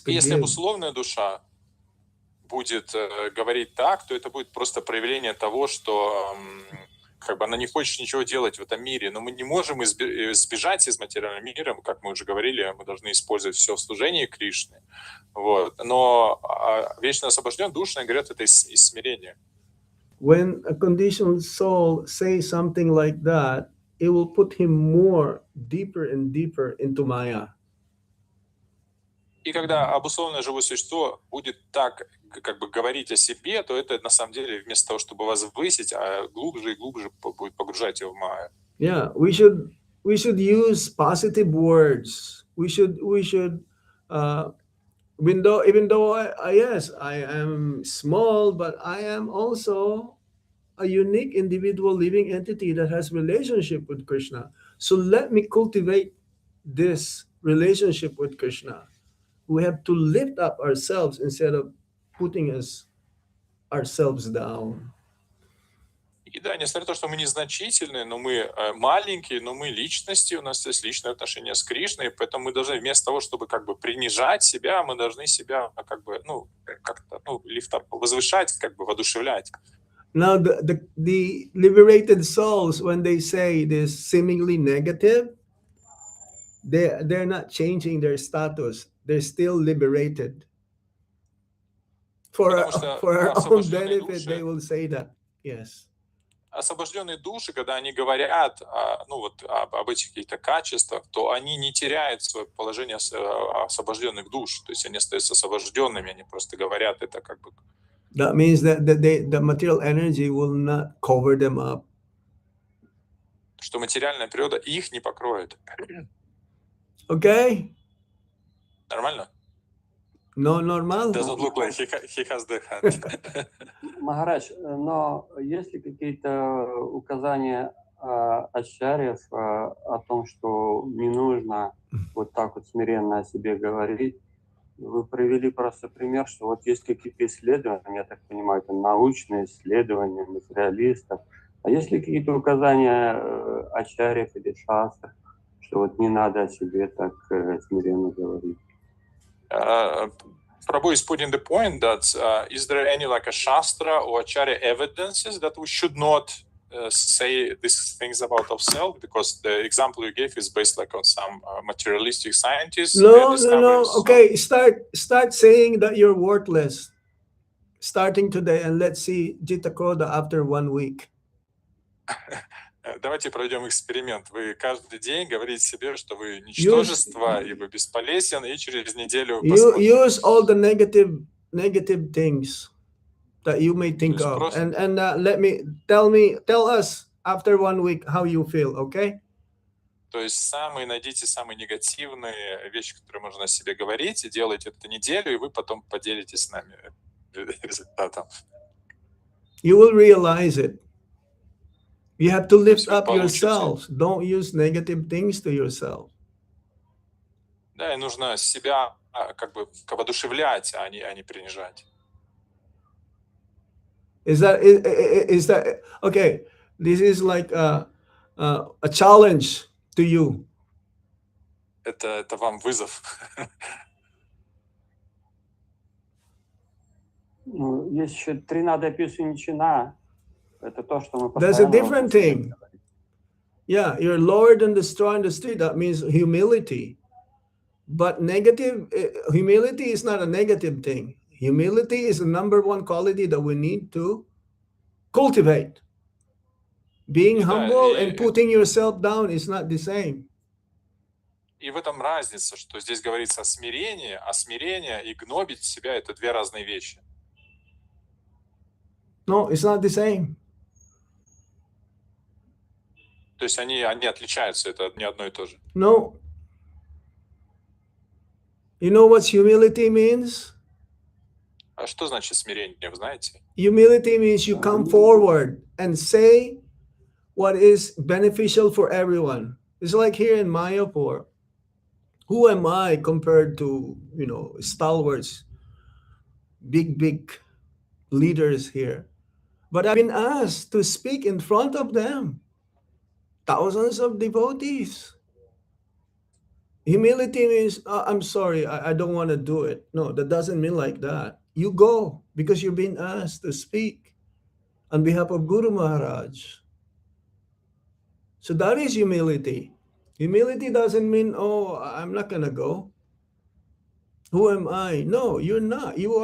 Speaker 1: to
Speaker 2: Если
Speaker 1: give.
Speaker 2: обусловленная душа будет говорить так, то это будет просто проявление того, что как бы она не хочет ничего делать в этом мире, но мы не можем сбежать из материального мира, как мы уже говорили, мы должны использовать все в служении Кришны. Вот. Но вечно освобожденная душная, говорят, это из смирения.
Speaker 1: When a conditioned soul says something like that, it will put him more deeper and deeper into Maya.
Speaker 2: И когда обусловленное живое существо будет так как бы говорить о себе, то это на самом деле вместо того, чтобы возвысить, а глубже и глубже будет погружать его в Майю.
Speaker 1: Yeah, we should use positive words. We should even though yes, I am small, but I am also a unique individual living entity that has relationship with Krishna. So let me cultivate this relationship with Krishna. We have to lift up ourselves instead of putting ourselves down.
Speaker 2: И да, несмотря на то, что мы незначительные, но мы маленькие, но мы личности, у нас есть личное отношение с Кришной, поэтому мы должны вместо того, чтобы как бы принижать себя, мы должны себя как бы, как-то, возвышать, как бы воодушевлять.
Speaker 1: Now the liberated souls, when they say this seemingly negative, they're not changing their status. They're still liberated. For our own benefit, they will say that. Yes.
Speaker 2: Освобожденные души, когда они говорят об этих каких-то качествах, то они не теряют свое положение освобожденных душ. То есть они остаются освобожденными, они просто говорят это как бы.
Speaker 1: That means that the material energy will not cover them up.
Speaker 2: Что материальная природа их не покроет.
Speaker 1: Okay?
Speaker 2: Нормально?
Speaker 1: No, normal.
Speaker 2: Doesn't look like he has the hand.
Speaker 3: Махарадж, но есть ли какие-то указания ачарьев о том, что не нужно вот так вот смиренно о себе говорить? Вы привели просто пример, что вот есть какие-то исследования, я так понимаю, это научные исследования материалистов. А есть ли какие-то указания ачарьев или шастр, что вот не надо о себе так смиренно говорить?
Speaker 2: Prabhu is putting the point that is there any like a shastra or acharya evidences that we should not say these things about ourselves, because the example you gave is based like on some materialistic scientists.
Speaker 1: No. Okay, start saying that you're worthless, starting today, and let's see Jita Koda after 1 week.
Speaker 2: Давайте проведем эксперимент. Вы каждый день говорите себе, что вы ничтожество, и вы бесполезен, и через неделю
Speaker 1: use all the negative things that you may think of, and tell us after 1 week how you feel, okay?
Speaker 2: То есть найдите самые негативные вещи, которые можно о себе говорить, и делайте это неделю, и вы потом поделитесь с нами результатом.
Speaker 1: You will realize it. You have to lift up yourselves. Don't use negative things to yourself.
Speaker 2: Да, и нужно себя как бы воодушевлять, а не принижать.
Speaker 1: Is that okay? This is like a challenge to you.
Speaker 2: Это вам вызов.
Speaker 3: Есть еще тринада писуничина. Это то, что мы
Speaker 1: That's a different thing. Yeah, you're lower than the straw in the street. That means humility. But humility is not a negative thing. Humility is the number one quality that we need to cultivate. Being humble and putting yourself down is not the same.
Speaker 2: И в этом разница, что здесь говорится о смирении, а смирение и гнобить себя — это две разные вещи.
Speaker 1: No, it's not the same.
Speaker 2: То есть они отличаются, это не одно и то же.
Speaker 1: No. You know what humility means?
Speaker 2: А что значит смирение, вы знаете?
Speaker 1: Humility means you come forward and say what is beneficial for everyone. It's like here in Mayapur. Who am I compared to, stalwarts, big leaders here? But I've been asked to speak in front of them. Thousands of devotees. Humility means, I'm sorry, I don't want to do it. No, that doesn't mean like that. You go because you're being asked to speak on behalf of Guru Maharaj. So that is humility. Humility doesn't mean, oh, I'm not gonna go. Who am I? No, you're not. You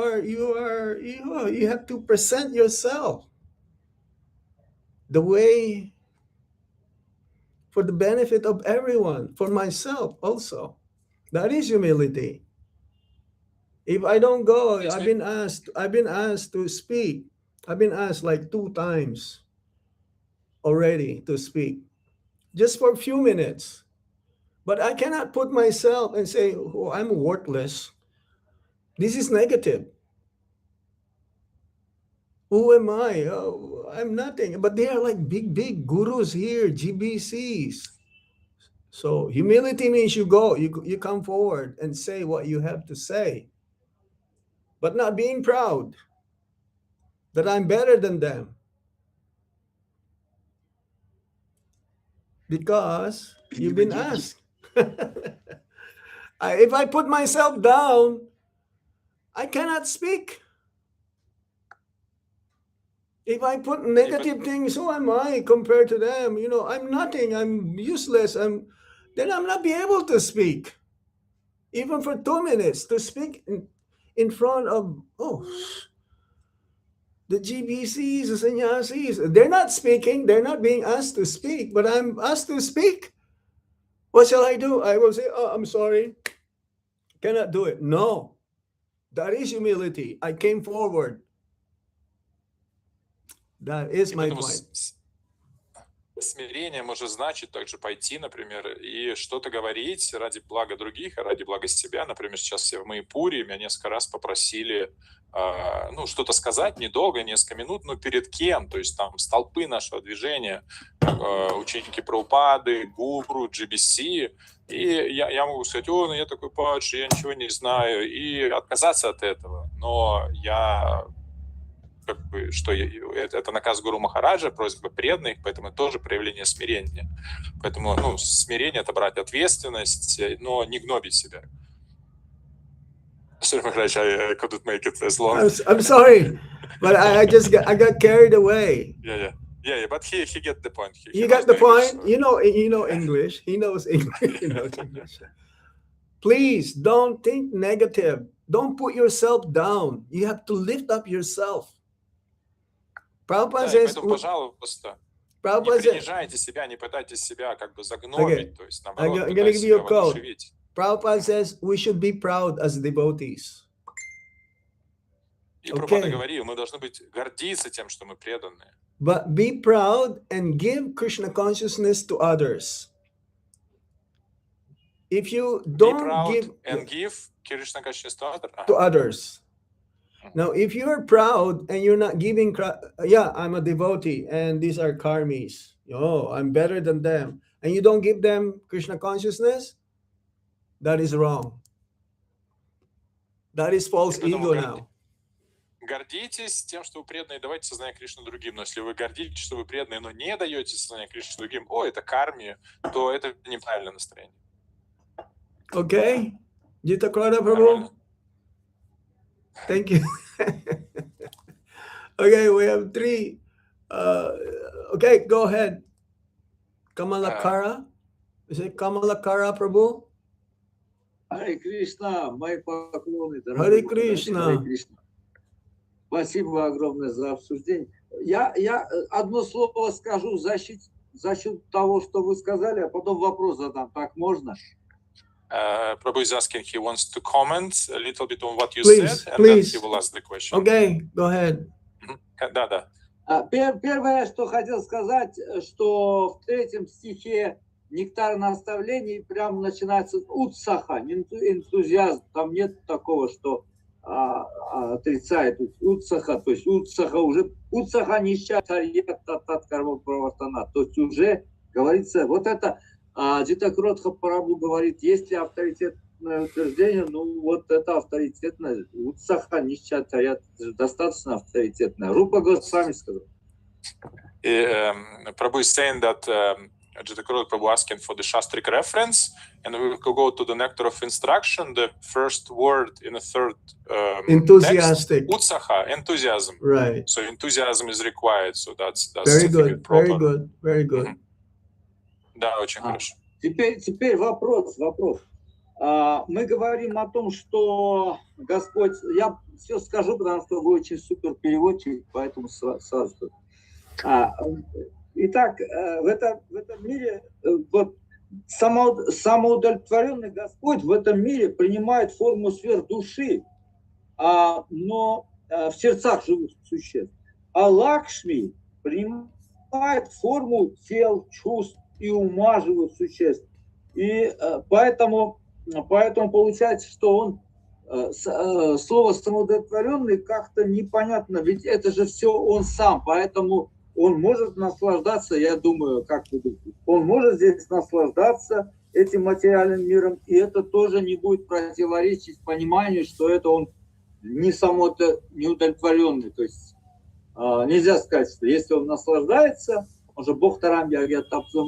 Speaker 1: have to present yourself the way for the benefit of everyone, for myself also. That is humility. If I don't go,
Speaker 2: Здесь
Speaker 1: I've been asked to speak. I've been asked like 2 times already to speak, just for a few minutes. But I cannot put myself and say, oh, I'm worthless. This is negative. Who am I? Oh, I'm nothing. But they are like big gurus here, GBCs. So humility means you go, you come forward and say what you have to say, but not being proud that I'm better than them. Because you've been asked. If I put myself down, I cannot speak. If I put negative things, who am I compared to them? You know, I'm nothing. I'm useless. Then I'm not be able to speak, even for 2 minutes, to speak in front of the GBCs, the sannyasis. They're not speaking. They're not being asked to speak, but I'm asked to speak. What shall I do? I will say, oh, I'm sorry. Cannot do it. No. That is humility. I came forward. That is my point.
Speaker 2: Смирение может значить также пойти, например, и что-то говорить ради блага других, ради блага себя. Например, сейчас я в Майпуре, меня несколько раз попросили что-то сказать, недолго, несколько минут, но перед кем? То есть там с толпы нашего движения, ученики Прабхупады, Гуру, GBC, и я могу сказать, я такой падший, я ничего не знаю, и отказаться от этого. Но я... что это наказ Гуру Махараджа, просьба преданных, поэтому это тоже проявление смирения. Поэтому смирение — это брать ответственность, но не гнобить себя. Sorry, Maharaj, I couldn't make it as long.
Speaker 1: I'm sorry, but I got carried away.
Speaker 2: Yeah, but he get the point.
Speaker 1: You got the point? You know English. He knows English. Please don't think negative. Don't put yourself down. You have to lift up yourself. Prabhupada says,
Speaker 2: поэтому, пожалуйста, не принижайте себя, не пытайтесь себя как бы загнобить, то есть наоборот, пытайтесь себя воодушевить.
Speaker 1: Prabhupada says we should be proud as devotees.
Speaker 2: И Прабхупада говорил, мы должны быть гордиться тем, что мы преданные.
Speaker 1: But be proud and give Krishna consciousness to others. If you don't
Speaker 2: give Krishna consciousness
Speaker 1: to others. Now, if you're proud and you're not giving, I'm a devotee and these are karmis. I'm better than them. And you don't give them Krishna consciousness, that is wrong. That is false ego now.
Speaker 2: Гордитесь тем, что вы преданные, давайте сознание Кришны другим. Но если вы гордитесь, что вы преданные, но не даете сознание Кришны другим, это карми, то это неправильное настроение.
Speaker 1: Okay? Jita Krada Prabhu? Thank you. Okay, we have 3. Okay, go ahead. Kamalakara. Is it Kamalakara Prabhu?
Speaker 4: Hare Krishna, мои поклоны.
Speaker 1: Hare Krishna.
Speaker 4: Спасибо огромное за обсуждение. Я одно слово скажу за счет того, что вы сказали, а потом вопрос задам. Так можно?
Speaker 2: Prabhu is asking, he wants to comment a little bit on what you said, and then he will ask the question.
Speaker 1: Okay, go ahead.
Speaker 2: Да.
Speaker 4: Первое, что хотел сказать, что в 3 стихе «Нектар наставлений» прям начинается утсаха, энтузиазм. Там нет такого, что отрицает утсаха. То есть утсаха нища тарьят тат карма правартана. То есть уже говорится, вот это Джита Кротха Прабху говорит, есть ли авторитетное утверждение, вот это авторитетное. Утсаха нища тарьят достаточно авторитетное. Рупа Госвами сказал.
Speaker 2: Prabhu is saying that Jita Prabhu asking for the Shastric reference, and we will go to the nectar of instruction. The first word in the third
Speaker 1: enthusiastic
Speaker 2: text, utsaha, enthusiasm.
Speaker 1: Right.
Speaker 2: So enthusiasm is required. So that's
Speaker 1: very good. Very good. Very good.
Speaker 2: Да, очень хорошо.
Speaker 4: Теперь вопрос. Мы говорим о том, что Господь... Я все скажу, потому что вы очень супер переводчик, поэтому сразу. Итак, в этом мире вот самоудовлетворенный Господь в этом мире принимает форму сверхдуши, но в сердцах живых существ. А Лакшми принимает форму тел, чувств и ума живых существ. И поэтому получается, что он слово самоудовлетворенный как-то непонятно, ведь это же все он сам, поэтому он может наслаждаться, я думаю, как вы думаете, он может здесь наслаждаться этим материальным миром, и это тоже не будет противоречить пониманию, что это он не неудовлетворенный. То есть нельзя сказать, что если он наслаждается, он же Бог Тарам,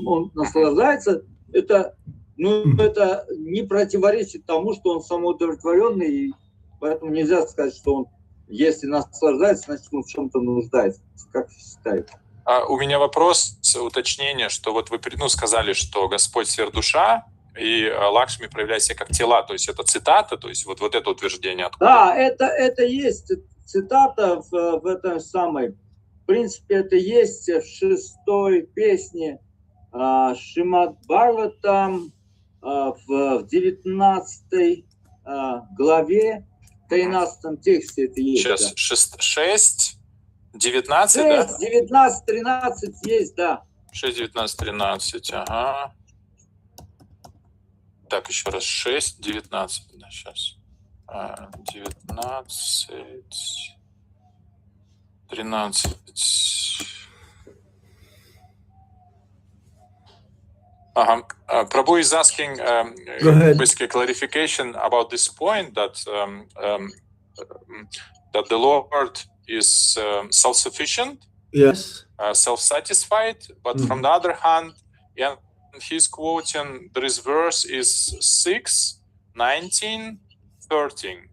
Speaker 4: он наслаждается, это не противоречит тому, что он самоудовлетворенный, и поэтому нельзя сказать, что он, если наслаждается, значит, он в чем-то нуждается. Как считаете?
Speaker 2: У меня вопрос, уточнение, что вот вы сказали, что Господь сверхдуша, и Лакшми проявляет себя как тела, то есть это цитата, то есть вот это утверждение откуда?
Speaker 4: Да, это есть цитата в этом самой, в принципе, это есть в 6-й песне Шримад Бхагаватам, в 19 главе, в 13 тексте это есть.
Speaker 2: Сейчас, 6, 19,
Speaker 4: 6,
Speaker 2: да?
Speaker 4: 19, 13 есть, да.
Speaker 2: 6, 19, 13, ага. Так, еще раз, 6, 19, да, сейчас. 19, 13. Prabhu is asking basically clarification about this point that that the Lord is self-sufficient,
Speaker 1: Yes.
Speaker 2: Self-satisfied, but from the other hand, yeah, he's quoting this verse is 6, 19, 13.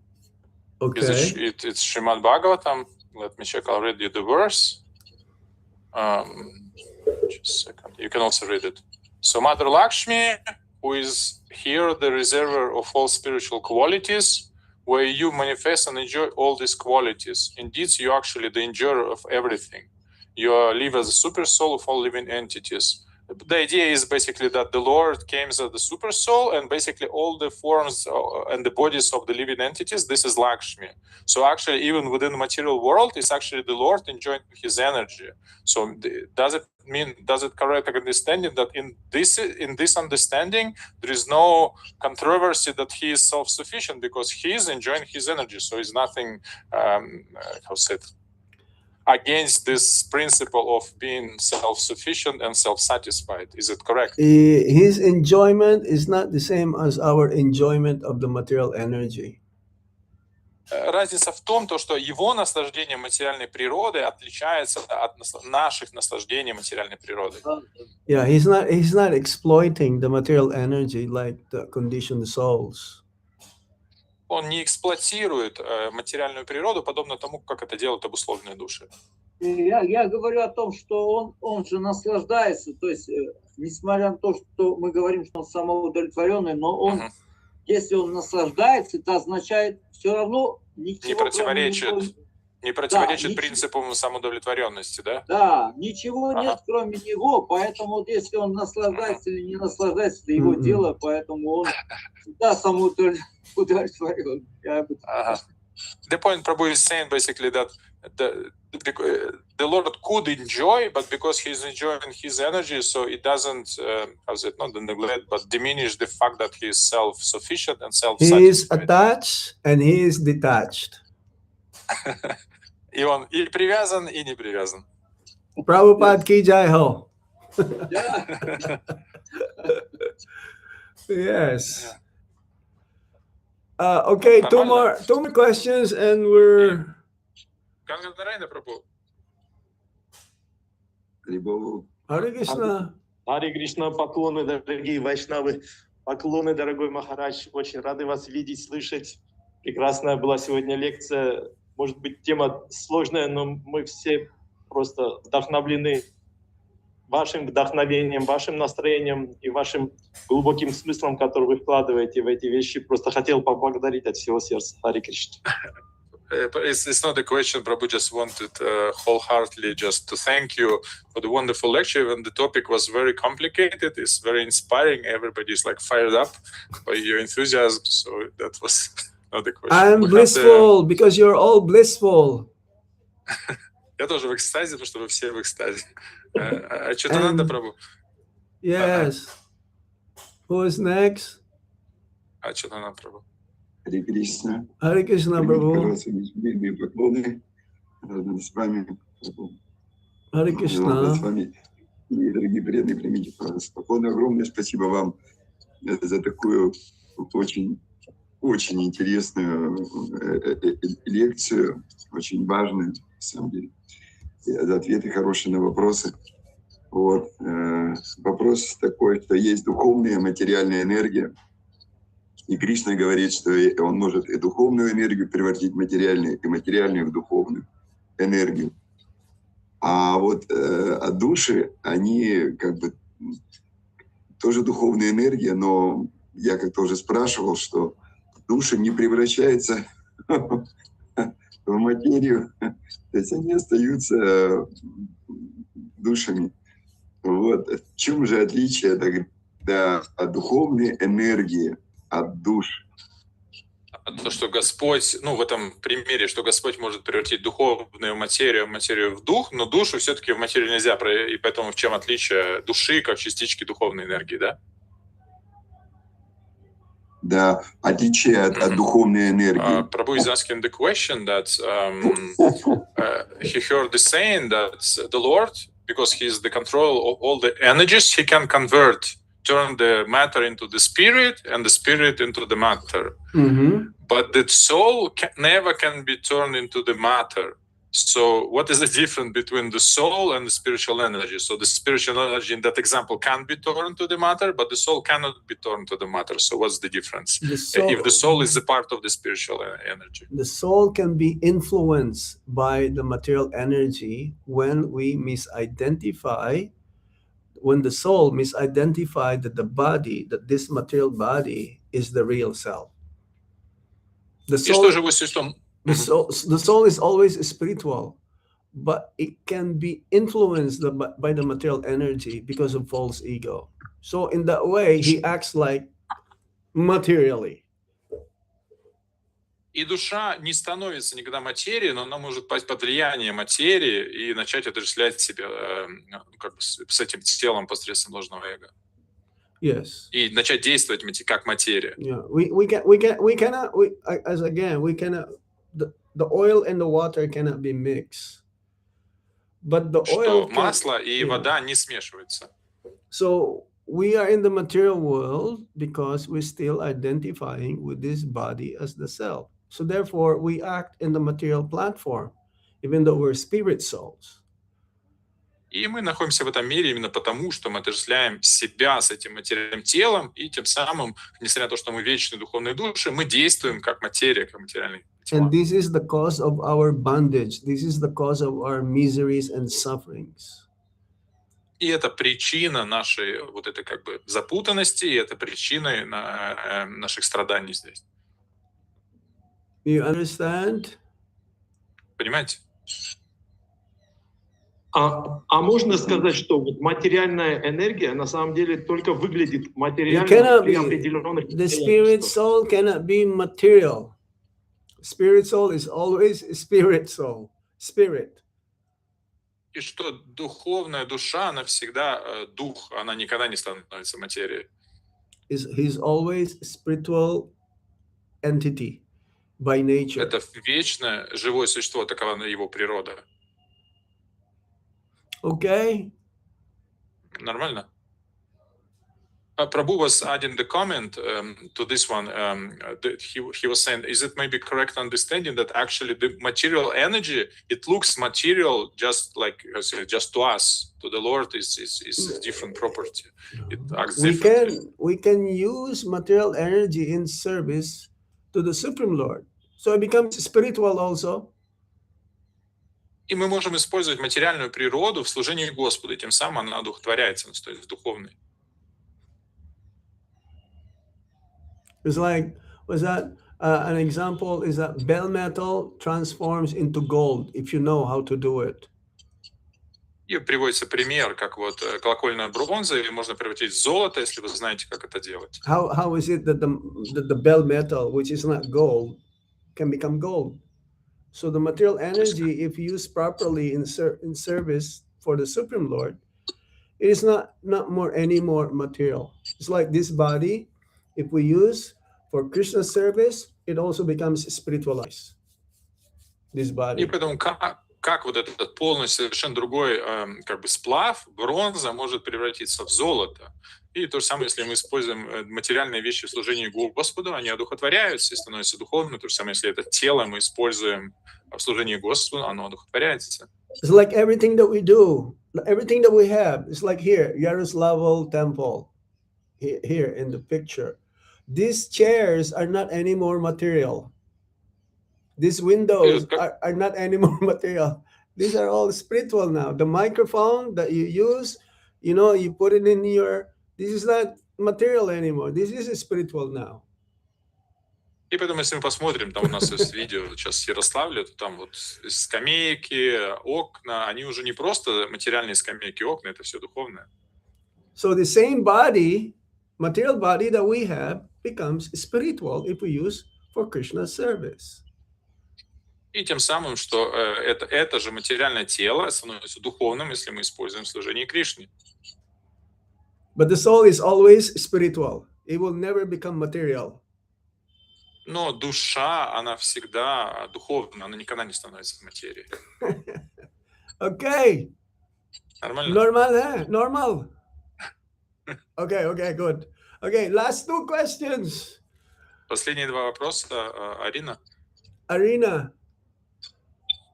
Speaker 1: Okay.
Speaker 2: It's Srimad Bhagavatam. Let me check. I'll read you the verse. Just a second. You can also read it. So Mother Lakshmi, who is here the reservoir of all spiritual qualities, where you manifest and enjoy all these qualities. Indeed, you are actually the enjoyer of everything. You live as a super soul of all living entities. The idea is basically that the Lord came as the super soul, and basically all the forms and the bodies of the living entities, this is Lakshmi. So actually, even within the material world, it's actually the Lord enjoying his energy. So does it correct understanding that in this understanding, there is no controversy that he is self-sufficient because he is enjoying his energy. So it's nothing, against this principle of being self-sufficient and self-satisfied. Is it correct?
Speaker 1: His enjoyment is not the same as our enjoyment of the material energy.
Speaker 2: Разница в том, что его наслаждение материальной природы отличается от наших наслаждений материальной природы.
Speaker 1: Yeah, he's not exploiting the material energy like the conditioned souls.
Speaker 2: Он не эксплуатирует материальную природу, подобно тому, как это делают обусловленные души.
Speaker 4: Я говорю о том, что он же наслаждается, то есть, несмотря на то, что мы говорим, что он самоудовлетворенный, но он, если он наслаждается, это означает все равно ничего...
Speaker 2: Не противоречит принципу самоудовлетворенности, да?
Speaker 4: Да, ничего нет, кроме него, поэтому вот если он наслаждается или не наслаждается, это его дело, поэтому он всегда самоудовлетворен.
Speaker 2: The point Prabhu is saying basically that the Lord could enjoy, but because he's enjoying his energy, so it doesn't, not neglect, but diminish the fact that he is self-sufficient and self-satisfied.
Speaker 1: He is attached and he is detached.
Speaker 2: И он и привязан, и не привязан.
Speaker 1: Prabhupada ki jai ho. Yes. Okay, two more questions and we're... Hare Krishna.
Speaker 5: Харе Кришна, поклоны, дорогие вайшнавы, поклоны, дорогой Махарадж. Очень рады вас видеть, слышать. Прекрасная была сегодня лекция. Может быть, тема сложная, но мы все просто вдохновлены вашим вдохновением, вашим настроением и вашим глубоким смыслом, который вы вкладываете в эти вещи. Просто хотел поблагодарить от всего сердца. Хари Кришна.
Speaker 2: It's not a question. Prabhu just wanted wholeheartedly just to thank you for the wonderful lecture. And the topic was very complicated. It's very inspiring. Everybody's like fired up by your enthusiasm. So that was not a question.
Speaker 1: I'm blissful because you're all blissful.
Speaker 2: Я тоже в экстазе, потому что вы все в экстазе. А что-то надо, Прабhu?
Speaker 1: Yes. Who is next?
Speaker 2: А что-то надо, Прабhu?
Speaker 6: Харе Кришна.
Speaker 1: Hare Krishna, Prabhu.
Speaker 6: Мои поклоны. Рядом с вами.
Speaker 1: Hare
Speaker 6: Рядом с
Speaker 1: Krishna.
Speaker 6: вами. И, дорогие преданные, примите, пожалуйста, поклоны. Огромное спасибо вам за такую очень интересную лекцию, очень важную, на самом деле. И за ответы хорошие на вопросы. Вот. Вопрос такой, что есть духовная и материальная энергия. И Кришна говорит, что он может и духовную энергию превратить в материальную, и материальную в духовную энергию. А вот души, они как бы тоже духовная энергия, но я как-то уже спрашивал, что души не превращаются в материю, то есть они остаются душами. Вот. В чем же отличие тогда от духовной энергии от душ?
Speaker 2: То, что Господь, в этом примере, что Господь может превратить духовную материю в дух, но душу все-таки в материю нельзя, и поэтому в чем отличие души как частички духовной энергии, да?
Speaker 6: Да, отличие от духовной энергии.
Speaker 2: Prabhu is asking the question that he heard the saying that the Lord, because he is the control of all the energies, he can turn the matter into the spirit and the spirit into the matter.
Speaker 1: Mm-hmm.
Speaker 2: But the soul never can be turned into the matter. So what is the difference between the soul and the spiritual energy? So the spiritual energy in that example can be turned to the matter, but the soul cannot be turned to the matter. So what's the difference? If the soul is a part of the spiritual energy.
Speaker 1: The soul can be influenced by the material energy when we misidentify, when the soul misidentified that the body, that this material body is the real self. The soul is always spiritual, but it can be influenced by the material energy because of false ego. So in that way, he acts like materially.
Speaker 2: И душа не становится никогда материей, но она может пасть под влияние материи и начать отождествлять себя как бы с этим телом посредством ложного эго.
Speaker 1: Yes.
Speaker 2: И начать действовать как материя.
Speaker 1: Yeah, the oil and the water cannot be mixed. But the oil
Speaker 2: масло и вода не смешиваются.
Speaker 1: So we are in the material world because we're still identifying with this body as the self. So therefore we act in the material platform, even though we're spirit souls.
Speaker 2: И мы находимся в этом мире именно потому, что мы отождествляем себя с этим материальным телом, и тем самым, несмотря на то, что мы вечные духовные души, мы действуем как материя, как материальные тела.
Speaker 1: And this is the cause of our bondage. This is the cause of our miseries and sufferings.
Speaker 2: И это причина нашей вот этой как бы запутанности, и это причина наших страданий здесь.
Speaker 1: You understand?
Speaker 2: Понимаете?
Speaker 5: А можно сказать, что вот материальная энергия на самом деле только выглядит материальной при определенных
Speaker 1: the spirit soul cannot be material. Spirit soul is always spirit soul. Spirit.
Speaker 2: И что духовная душа, она всегда дух, она никогда не становится материей.
Speaker 1: He's always spiritual entity by nature.
Speaker 2: Это вечное живое существо, такова его природа.
Speaker 1: Okay.
Speaker 2: Нормально. Prabhu was adding the comment to this one. That he was saying, is it maybe correct understanding that actually the material energy, it looks material just like just to us, to the Lord is a different property. It acts differently.
Speaker 1: We can use material energy in service to the Supreme Lord, so it becomes spiritual also.
Speaker 2: И мы можем использовать материальную природу в служении Господу, и тем самым она одухотворяется, то есть духовной.
Speaker 1: It's like, was that an example? Is that bell metal transforms into gold if you know how to do it.
Speaker 2: И приводится пример, как вот колокольная бронза, ее можно превратить в золото, если вы знаете, как это делать.
Speaker 1: How is it that the bell metal, which is not gold, can become gold? So the material energy, if used properly in service for the Supreme Lord, it is not more any more material. It's like this body, if we use for Krishna service, it also becomes spiritualized. This
Speaker 2: И
Speaker 1: body.
Speaker 2: поэтому как вот этот полностью совершенно другой как бы сплав, бронза может превратиться в золото. И то же самое, если мы используем материальные вещи в служении Господу, они одухотворяются и становятся духовными. То же самое, если это тело мы используем в служении Господу, оно одухотворяется.
Speaker 1: It's like everything that we do, everything that we have. It's like here, Yaroslavl Temple, here in the picture. These chairs are not anymore material. These windows are not anymore material. These are all spiritual now. The microphone that you use, you put it in this is not material anymore. This is spiritual now.
Speaker 2: И поэтому, если мы посмотрим, там у нас есть видео сейчас в Ярославле, то там вот скамейки, окна, они уже не просто материальные скамейки, окна, это все духовное.
Speaker 1: So the same body, material body that we have becomes spiritual if we use for Krishna's service.
Speaker 2: И тем самым, что это же материальное тело становится духовным, если мы используем в служении Кришне.
Speaker 1: But the soul is always spiritual. It will never become material.
Speaker 2: Но душа, она всегда духовна, она никогда не становится материей.
Speaker 1: Okay.
Speaker 2: Нормально?
Speaker 1: Normal, eh? Normal. Okay, good. Okay, last two questions.
Speaker 2: Последние два вопроса, Арина.
Speaker 1: Arina.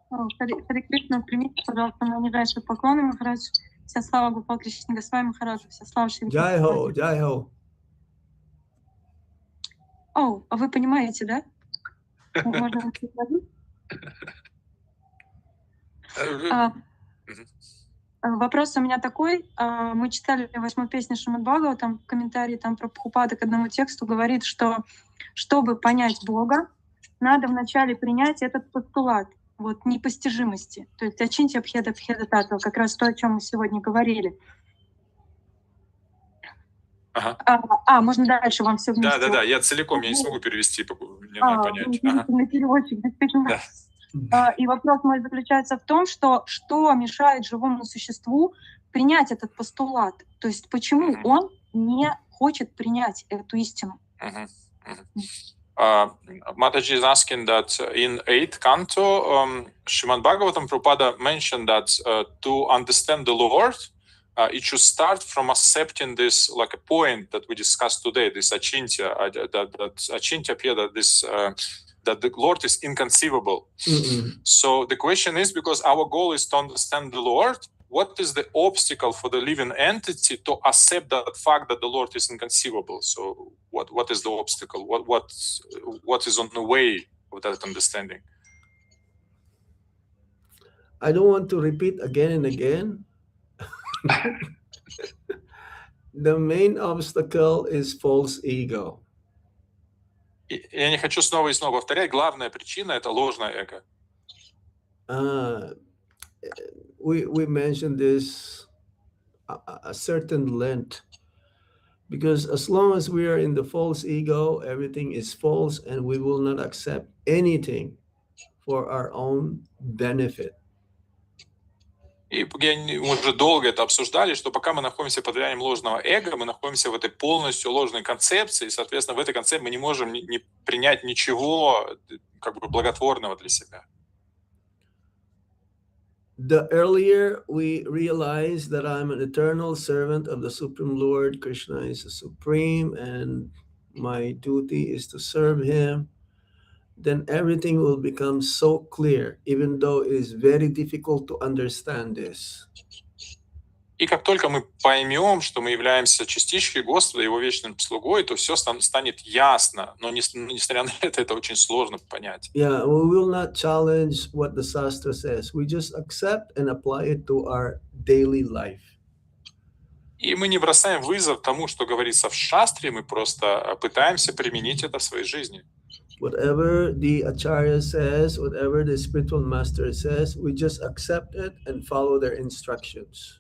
Speaker 7: Харе Кришна, примите, пожалуйста, мои нижайшие поклоны, Махарадж. Вся слава Гопал Кришне Госвами Махараджу, вся слава Шри
Speaker 1: Jai ho, Jai ho.
Speaker 7: О, а вы понимаете, да? Можно вопрос у меня такой. Мы читали 8-ю песню Шримад Бхагаватам, в комментарии там про Прабхупада к одному тексту говорит, что чтобы понять Бога, надо вначале принять этот постулат вот непостижимости. То есть ачинтья бхеда бхеда татва, как раз то, о чем мы сегодня говорили.
Speaker 2: Ага.
Speaker 7: Можно дальше вам все вместе?
Speaker 2: Да, я целиком, я не смогу перевести, мне надо понять. Ага.
Speaker 7: На переводчик, действительно.
Speaker 2: Да.
Speaker 7: И вопрос мой заключается в том, что мешает живому существу принять этот постулат? То есть почему он не хочет принять эту истину?
Speaker 2: Mataji is asking that in 8th canto, Srimad Bhagavatam Prabhupada mentioned that to understand the Lord, it should start from accepting this, like a point that we discussed today, this achintya, that achintya bheda, this that the Lord is inconceivable. So the question is, because our goal is to understand the Lord, what is the obstacle for the living entity to accept that fact that the Lord is inconceivable? So what is the obstacle? What is on the way of that understanding?
Speaker 1: I don't want to repeat again and again. The main obstacle is false ego.
Speaker 2: Я не хочу снова и снова повторять. Главная причина — это ложное эго.
Speaker 1: We mentioned this a certain length, because as long as we are in the false ego, everything is false, and we will not accept anything for our own benefit.
Speaker 2: И мы уже долго это обсуждали, что пока мы находимся под влиянием ложного эго, мы находимся в этой полностью ложной концепции, и, соответственно, в этой концепции мы не можем не принять ничего как бы благотворного для себя.
Speaker 1: The earlier we realize that I'm an eternal servant of the Supreme Lord, Krishna is the Supreme, and my duty is to serve Him, then everything will become so clear, even though it is very difficult to understand this.
Speaker 2: И как только мы поймем, что мы являемся частичкой Господа, Его вечным слугой, то все станет ясно. Но несмотря на это очень сложно понять.
Speaker 1: Yeah, we will not challenge what the Shastra says. We just accept and apply it to our daily life.
Speaker 2: И мы не бросаем вызов тому, что говорится в шастре, мы просто пытаемся применить это в своей жизни.
Speaker 1: Whatever the Acharya says, whatever the spiritual master says, we just accept it and follow their instructions.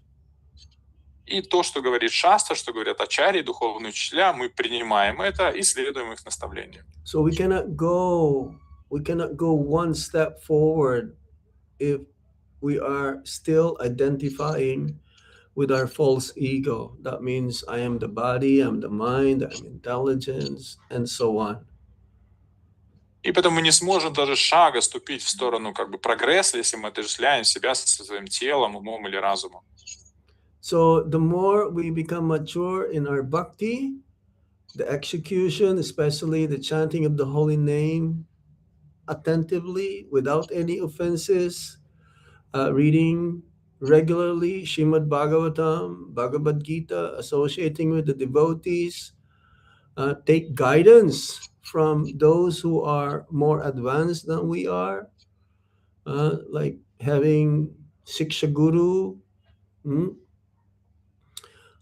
Speaker 2: И то, что говорит шастра, что говорят ачарьи, духовные учителя, мы принимаем это и следуем их наставлениям.
Speaker 1: So we cannot go one step forward if we are still identifying with our false ego. That means I am the body, I'm the mind, I'm intelligence, and so on.
Speaker 2: И поэтому мы не сможем даже шага ступить в сторону прогресса, если мы отождествляем себя со своим телом, умом или разумом.
Speaker 1: So the more we become mature in our bhakti, the execution, especially the chanting of the holy name attentively, without any offenses, reading regularly Srimad Bhagavatam, Bhagavad Gita, associating with the devotees, take guidance from those who are more advanced than we are, like having Siksha Guru,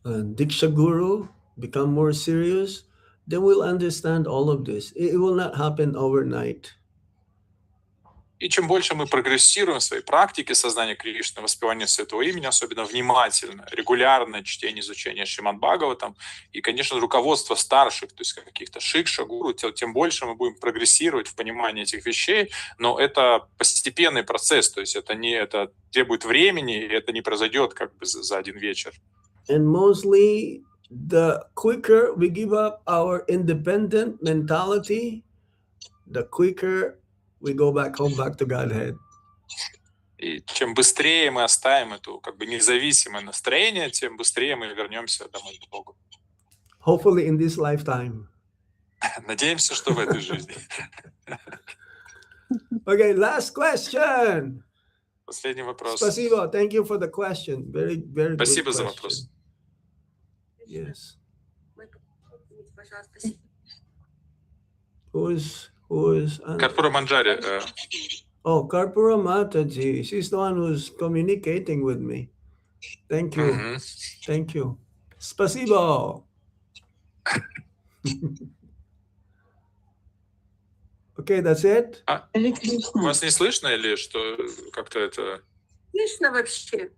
Speaker 1: and Diksha Guru, become more serious, then we'll understand all of this. It will not happen overnight.
Speaker 2: И чем больше мы прогрессируем в своей практике сознания Кришны, воспевания Святого Имени, особенно внимательно, регулярное чтение, изучение Шримад Бхагаватам и, конечно, руководство старших, то есть каких-то шикша, гуру, тем больше мы будем прогрессировать в понимании этих вещей, но это постепенный процесс, то есть это требует времени, и это не произойдет за один вечер.
Speaker 1: And mostly, the quicker we give up our independent mentality, the quicker we go back home, back to Godhead.
Speaker 2: И чем быстрее мы оставим это независимое настроение, тем быстрее мы вернемся домой к Богу.
Speaker 1: Hopefully in this lifetime.
Speaker 2: Надеемся, что в этой жизни.
Speaker 1: Okay, last question.
Speaker 2: Последний вопрос.
Speaker 1: Spasibo, thank you for the question. Very, very
Speaker 2: Спасибо
Speaker 1: good
Speaker 2: за
Speaker 1: question.
Speaker 2: вопрос.
Speaker 1: Yes. Who is
Speaker 2: Карпура Манджари.
Speaker 1: Oh, Karpura Mataji. She's the one who's communicating with me. Thank you. Thank you. Spasibo. Okay, that's it?
Speaker 2: Вас не слышно или что? Как-то это...
Speaker 8: Слышно вообще?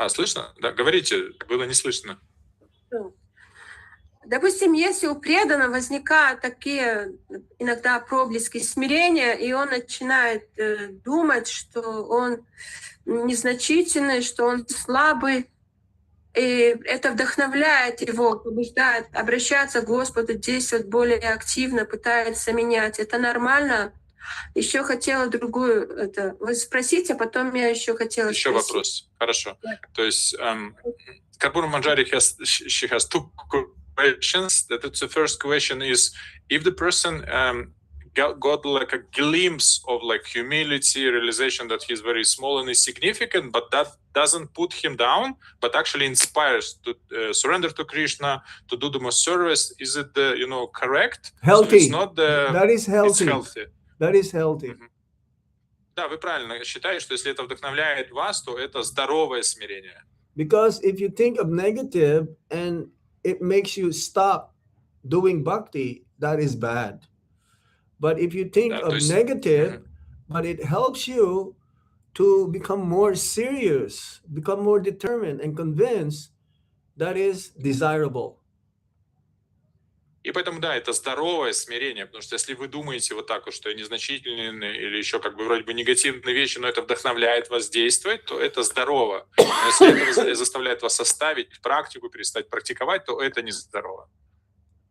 Speaker 2: Слышно? Да, говорите, было не слышно.
Speaker 8: Допустим, если у преданного возникают такие иногда проблески смирения, и он начинает думать, что он незначительный, что он слабый, и это вдохновляет его, побуждает обращаться к Господу, действовать более активно, пытается менять. Это нормально? Еще хотела другую, вы спросите, а потом я еще хотела
Speaker 2: Еще
Speaker 8: спросить.
Speaker 2: вопрос. Хорошо. То есть Карпура Манджари she has two questions. The first question is, if the person got like a glimpse of like humility, realization that he's very small and insignificant, but that doesn't put him down, but actually inspires to surrender to Krishna, to do the most service. Is it correct?
Speaker 1: Healthy.
Speaker 2: So it's not the,
Speaker 1: that is healthy.
Speaker 2: It's healthy.
Speaker 1: That is healthy.
Speaker 2: Да, вы правильно считаете, что если это вдохновляет вас, то это здоровое смирение.
Speaker 1: Because if you think of negative and it makes you stop doing bhakti, that is bad. But if you think of negative, but it helps you to become more serious, become more determined and convinced, that is desirable.
Speaker 2: И поэтому, да, это здоровое смирение, потому что если вы думаете вот так вот, что незначительные или еще вроде бы негативные вещи, но это вдохновляет вас действовать, то это здорово. Но если это заставляет вас оставить практику, перестать практиковать, то это не здорово.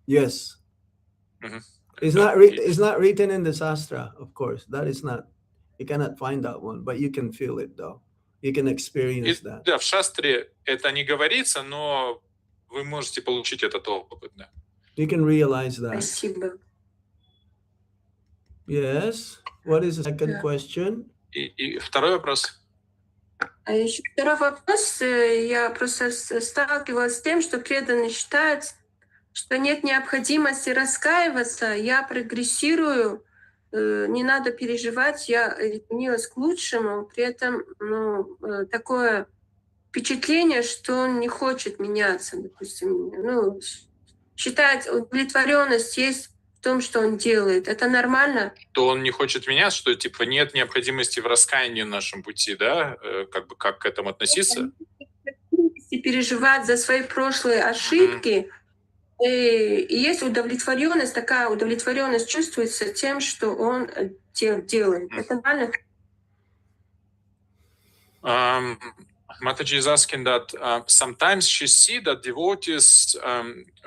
Speaker 1: Yes. It's not written in the Shastra, of course. That is not. You cannot find that one, but you can feel it though. You can experience that.
Speaker 2: Да, в шастре это не говорится, но вы можете получить этот опыт, да.
Speaker 1: You can realize that.
Speaker 8: Спасибо.
Speaker 1: Yes. What is the second question?
Speaker 2: И второй вопрос.
Speaker 8: А еще второй вопрос. Я просто сталкивалась с тем, что преданный считает, что нет необходимости раскаиваться, я прогрессирую, не надо переживать, я изменилась к лучшему. При этом такое впечатление, что он не хочет меняться, допустим. Считает, удовлетворенность есть в том, что он делает. Это нормально?
Speaker 2: То он не хочет меняться, что типа нет необходимости в раскаянии на нашем пути, да? Как к этому относиться?
Speaker 8: И переживать за свои прошлые ошибки. И есть удовлетворенность, такая удовлетворенность чувствуется тем, что он делает. Это нормально?
Speaker 2: Mataji is asking that sometimes she see that devotees,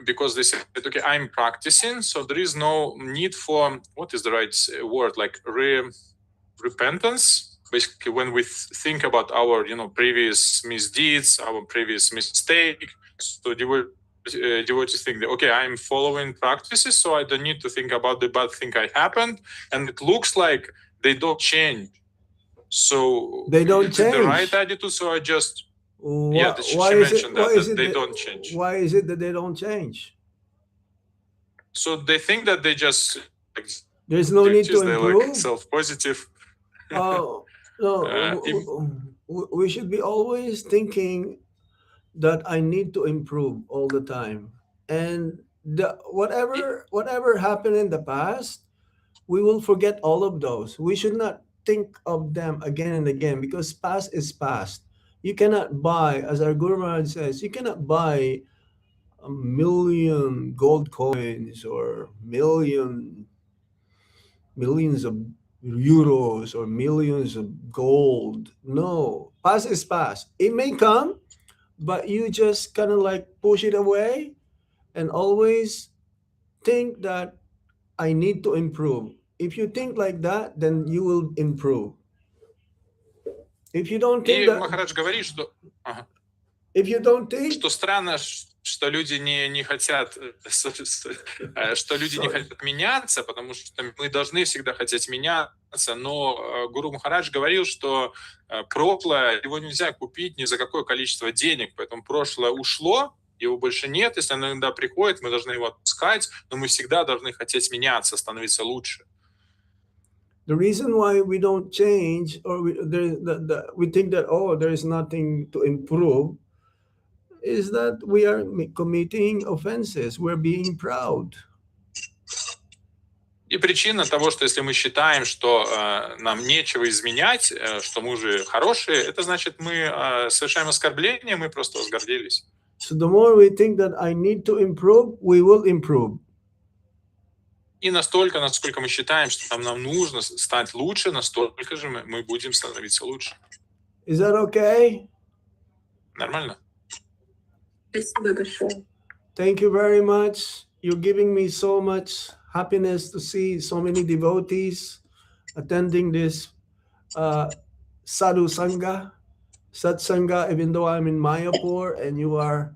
Speaker 2: because they say, okay, I'm practicing, so there is no need for, what is the right word, like repentance. Basically, when we think about our, previous misdeeds, our previous mistake, so devotees think that, okay, I'm following practices, so I don't need to think about the bad thing I happened, and it looks like they don't change. So
Speaker 1: They don't
Speaker 2: is it the right
Speaker 1: change.
Speaker 2: attitude? So I just she
Speaker 1: Why is
Speaker 2: mentioned that they don't change.
Speaker 1: Why is it that they don't change?
Speaker 2: So they think that they just
Speaker 1: There's no need to
Speaker 2: they're
Speaker 1: improve.
Speaker 2: like self-positive.
Speaker 1: No, we should be always thinking that I need to improve all the time, and whatever happened in the past, we will forget all of those. We should not think of them again and again, because past is past. You cannot buy, as our Guru Maharaj says, you cannot buy a million gold coins or millions of euros or millions of gold. No, past is past. It may come, but you just kind of like push it away and always think that I need to improve. If you think like that, then you will improve. If you don't think
Speaker 2: И
Speaker 1: that,
Speaker 2: Махарадж говорит, что
Speaker 1: if you don't think,
Speaker 2: что странно, что люди не хотят, что люди не хотят меняться, потому что мы должны всегда хотеть меняться. Но Гуру Махарадж говорил, что прошлое его нельзя купить ни за какое количество денег, поэтому прошлое ушло, его больше нет. Если оно иногда приходит, мы должны его отпускать, но мы всегда должны хотеть меняться, становиться лучше.
Speaker 1: the reason why we don't change, or we think that, oh, there is nothing to improve, is that we are committing offenses. We're being proud.
Speaker 2: И причина того, что если мы считаем, что нам нечего изменять, что мы уже хорошие, это значит, мы совершаем оскорбление, мы просто возгордились.
Speaker 1: So the more we think that I need to improve, we will improve.
Speaker 2: И настолько, насколько мы считаем, что нам нужно стать лучше, настолько же мы будем становиться лучше.
Speaker 1: Is that okay?
Speaker 2: Нормально?
Speaker 8: Спасибо большое.
Speaker 1: Thank you very much. You're giving me so much happiness to see so many devotees attending this sadhu sangha, satsanga, even though I'm in Mayapur and you are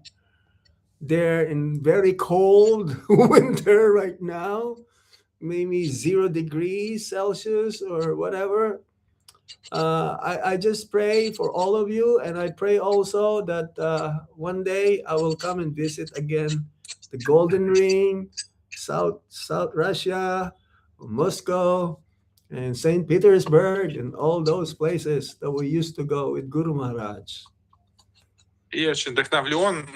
Speaker 1: there in very cold winter right now, maybe 0 degrees Celsius or whatever. I just pray for all of you, and I pray also that one day I will come and visit again the Golden Ring, South Russia, Moscow, and St. Petersburg, and all those places that we used to go with Guru Maharaj.
Speaker 2: И я очень вдохновлен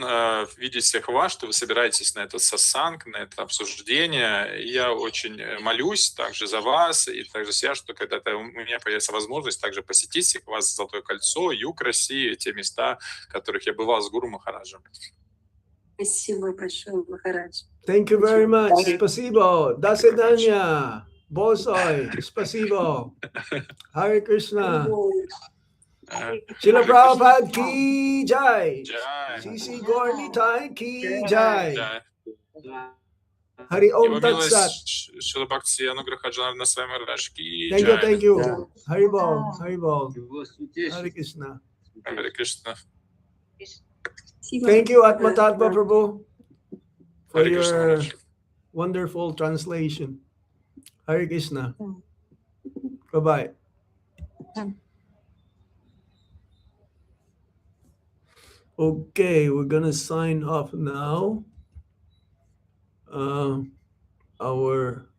Speaker 2: видеть всех вас, что вы собираетесь на этот сатсанг, на это обсуждение. И я очень молюсь также за вас и также за себя, что когда-то у меня появится возможность также посетить всех вас, Золотое кольцо, юг России, те места, в которых я бывал с Гуру Махараджем.
Speaker 8: Спасибо большое, Махарадж.
Speaker 1: Thank you very much. Спасибо. До свидания. Босой. Спасибо. Hare Krishna. Srila Prabhupada ki jai. CC Gaur Nitai ki jai. Hari Om Tat Sat.
Speaker 2: Шрила Бхакти Ануграха Джанардана Свами Махарадж ки
Speaker 1: Thank you,
Speaker 2: джай.
Speaker 1: thank you. Hari Bol, Hari Bol. Hare Krishna.
Speaker 2: Харе Кришна.
Speaker 1: Thank you, Atma Tattva Prabhu, for
Speaker 2: Hare Krishna,
Speaker 1: your
Speaker 2: Maharaj.
Speaker 1: wonderful translation. Hare Krishna. Bye-bye. Okay, we're gonna sign off now. Our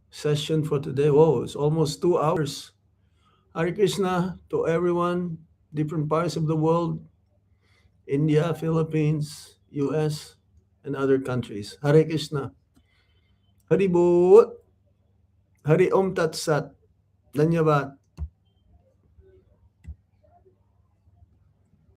Speaker 1: session for today. Whoa, it's almost 2 hours. Hare Krishna to everyone, different parts of the world, India, Philippines, US, and other countries. Hare Krishna. Hari Bo. Hari Om Tat Sat. Dhanyavad.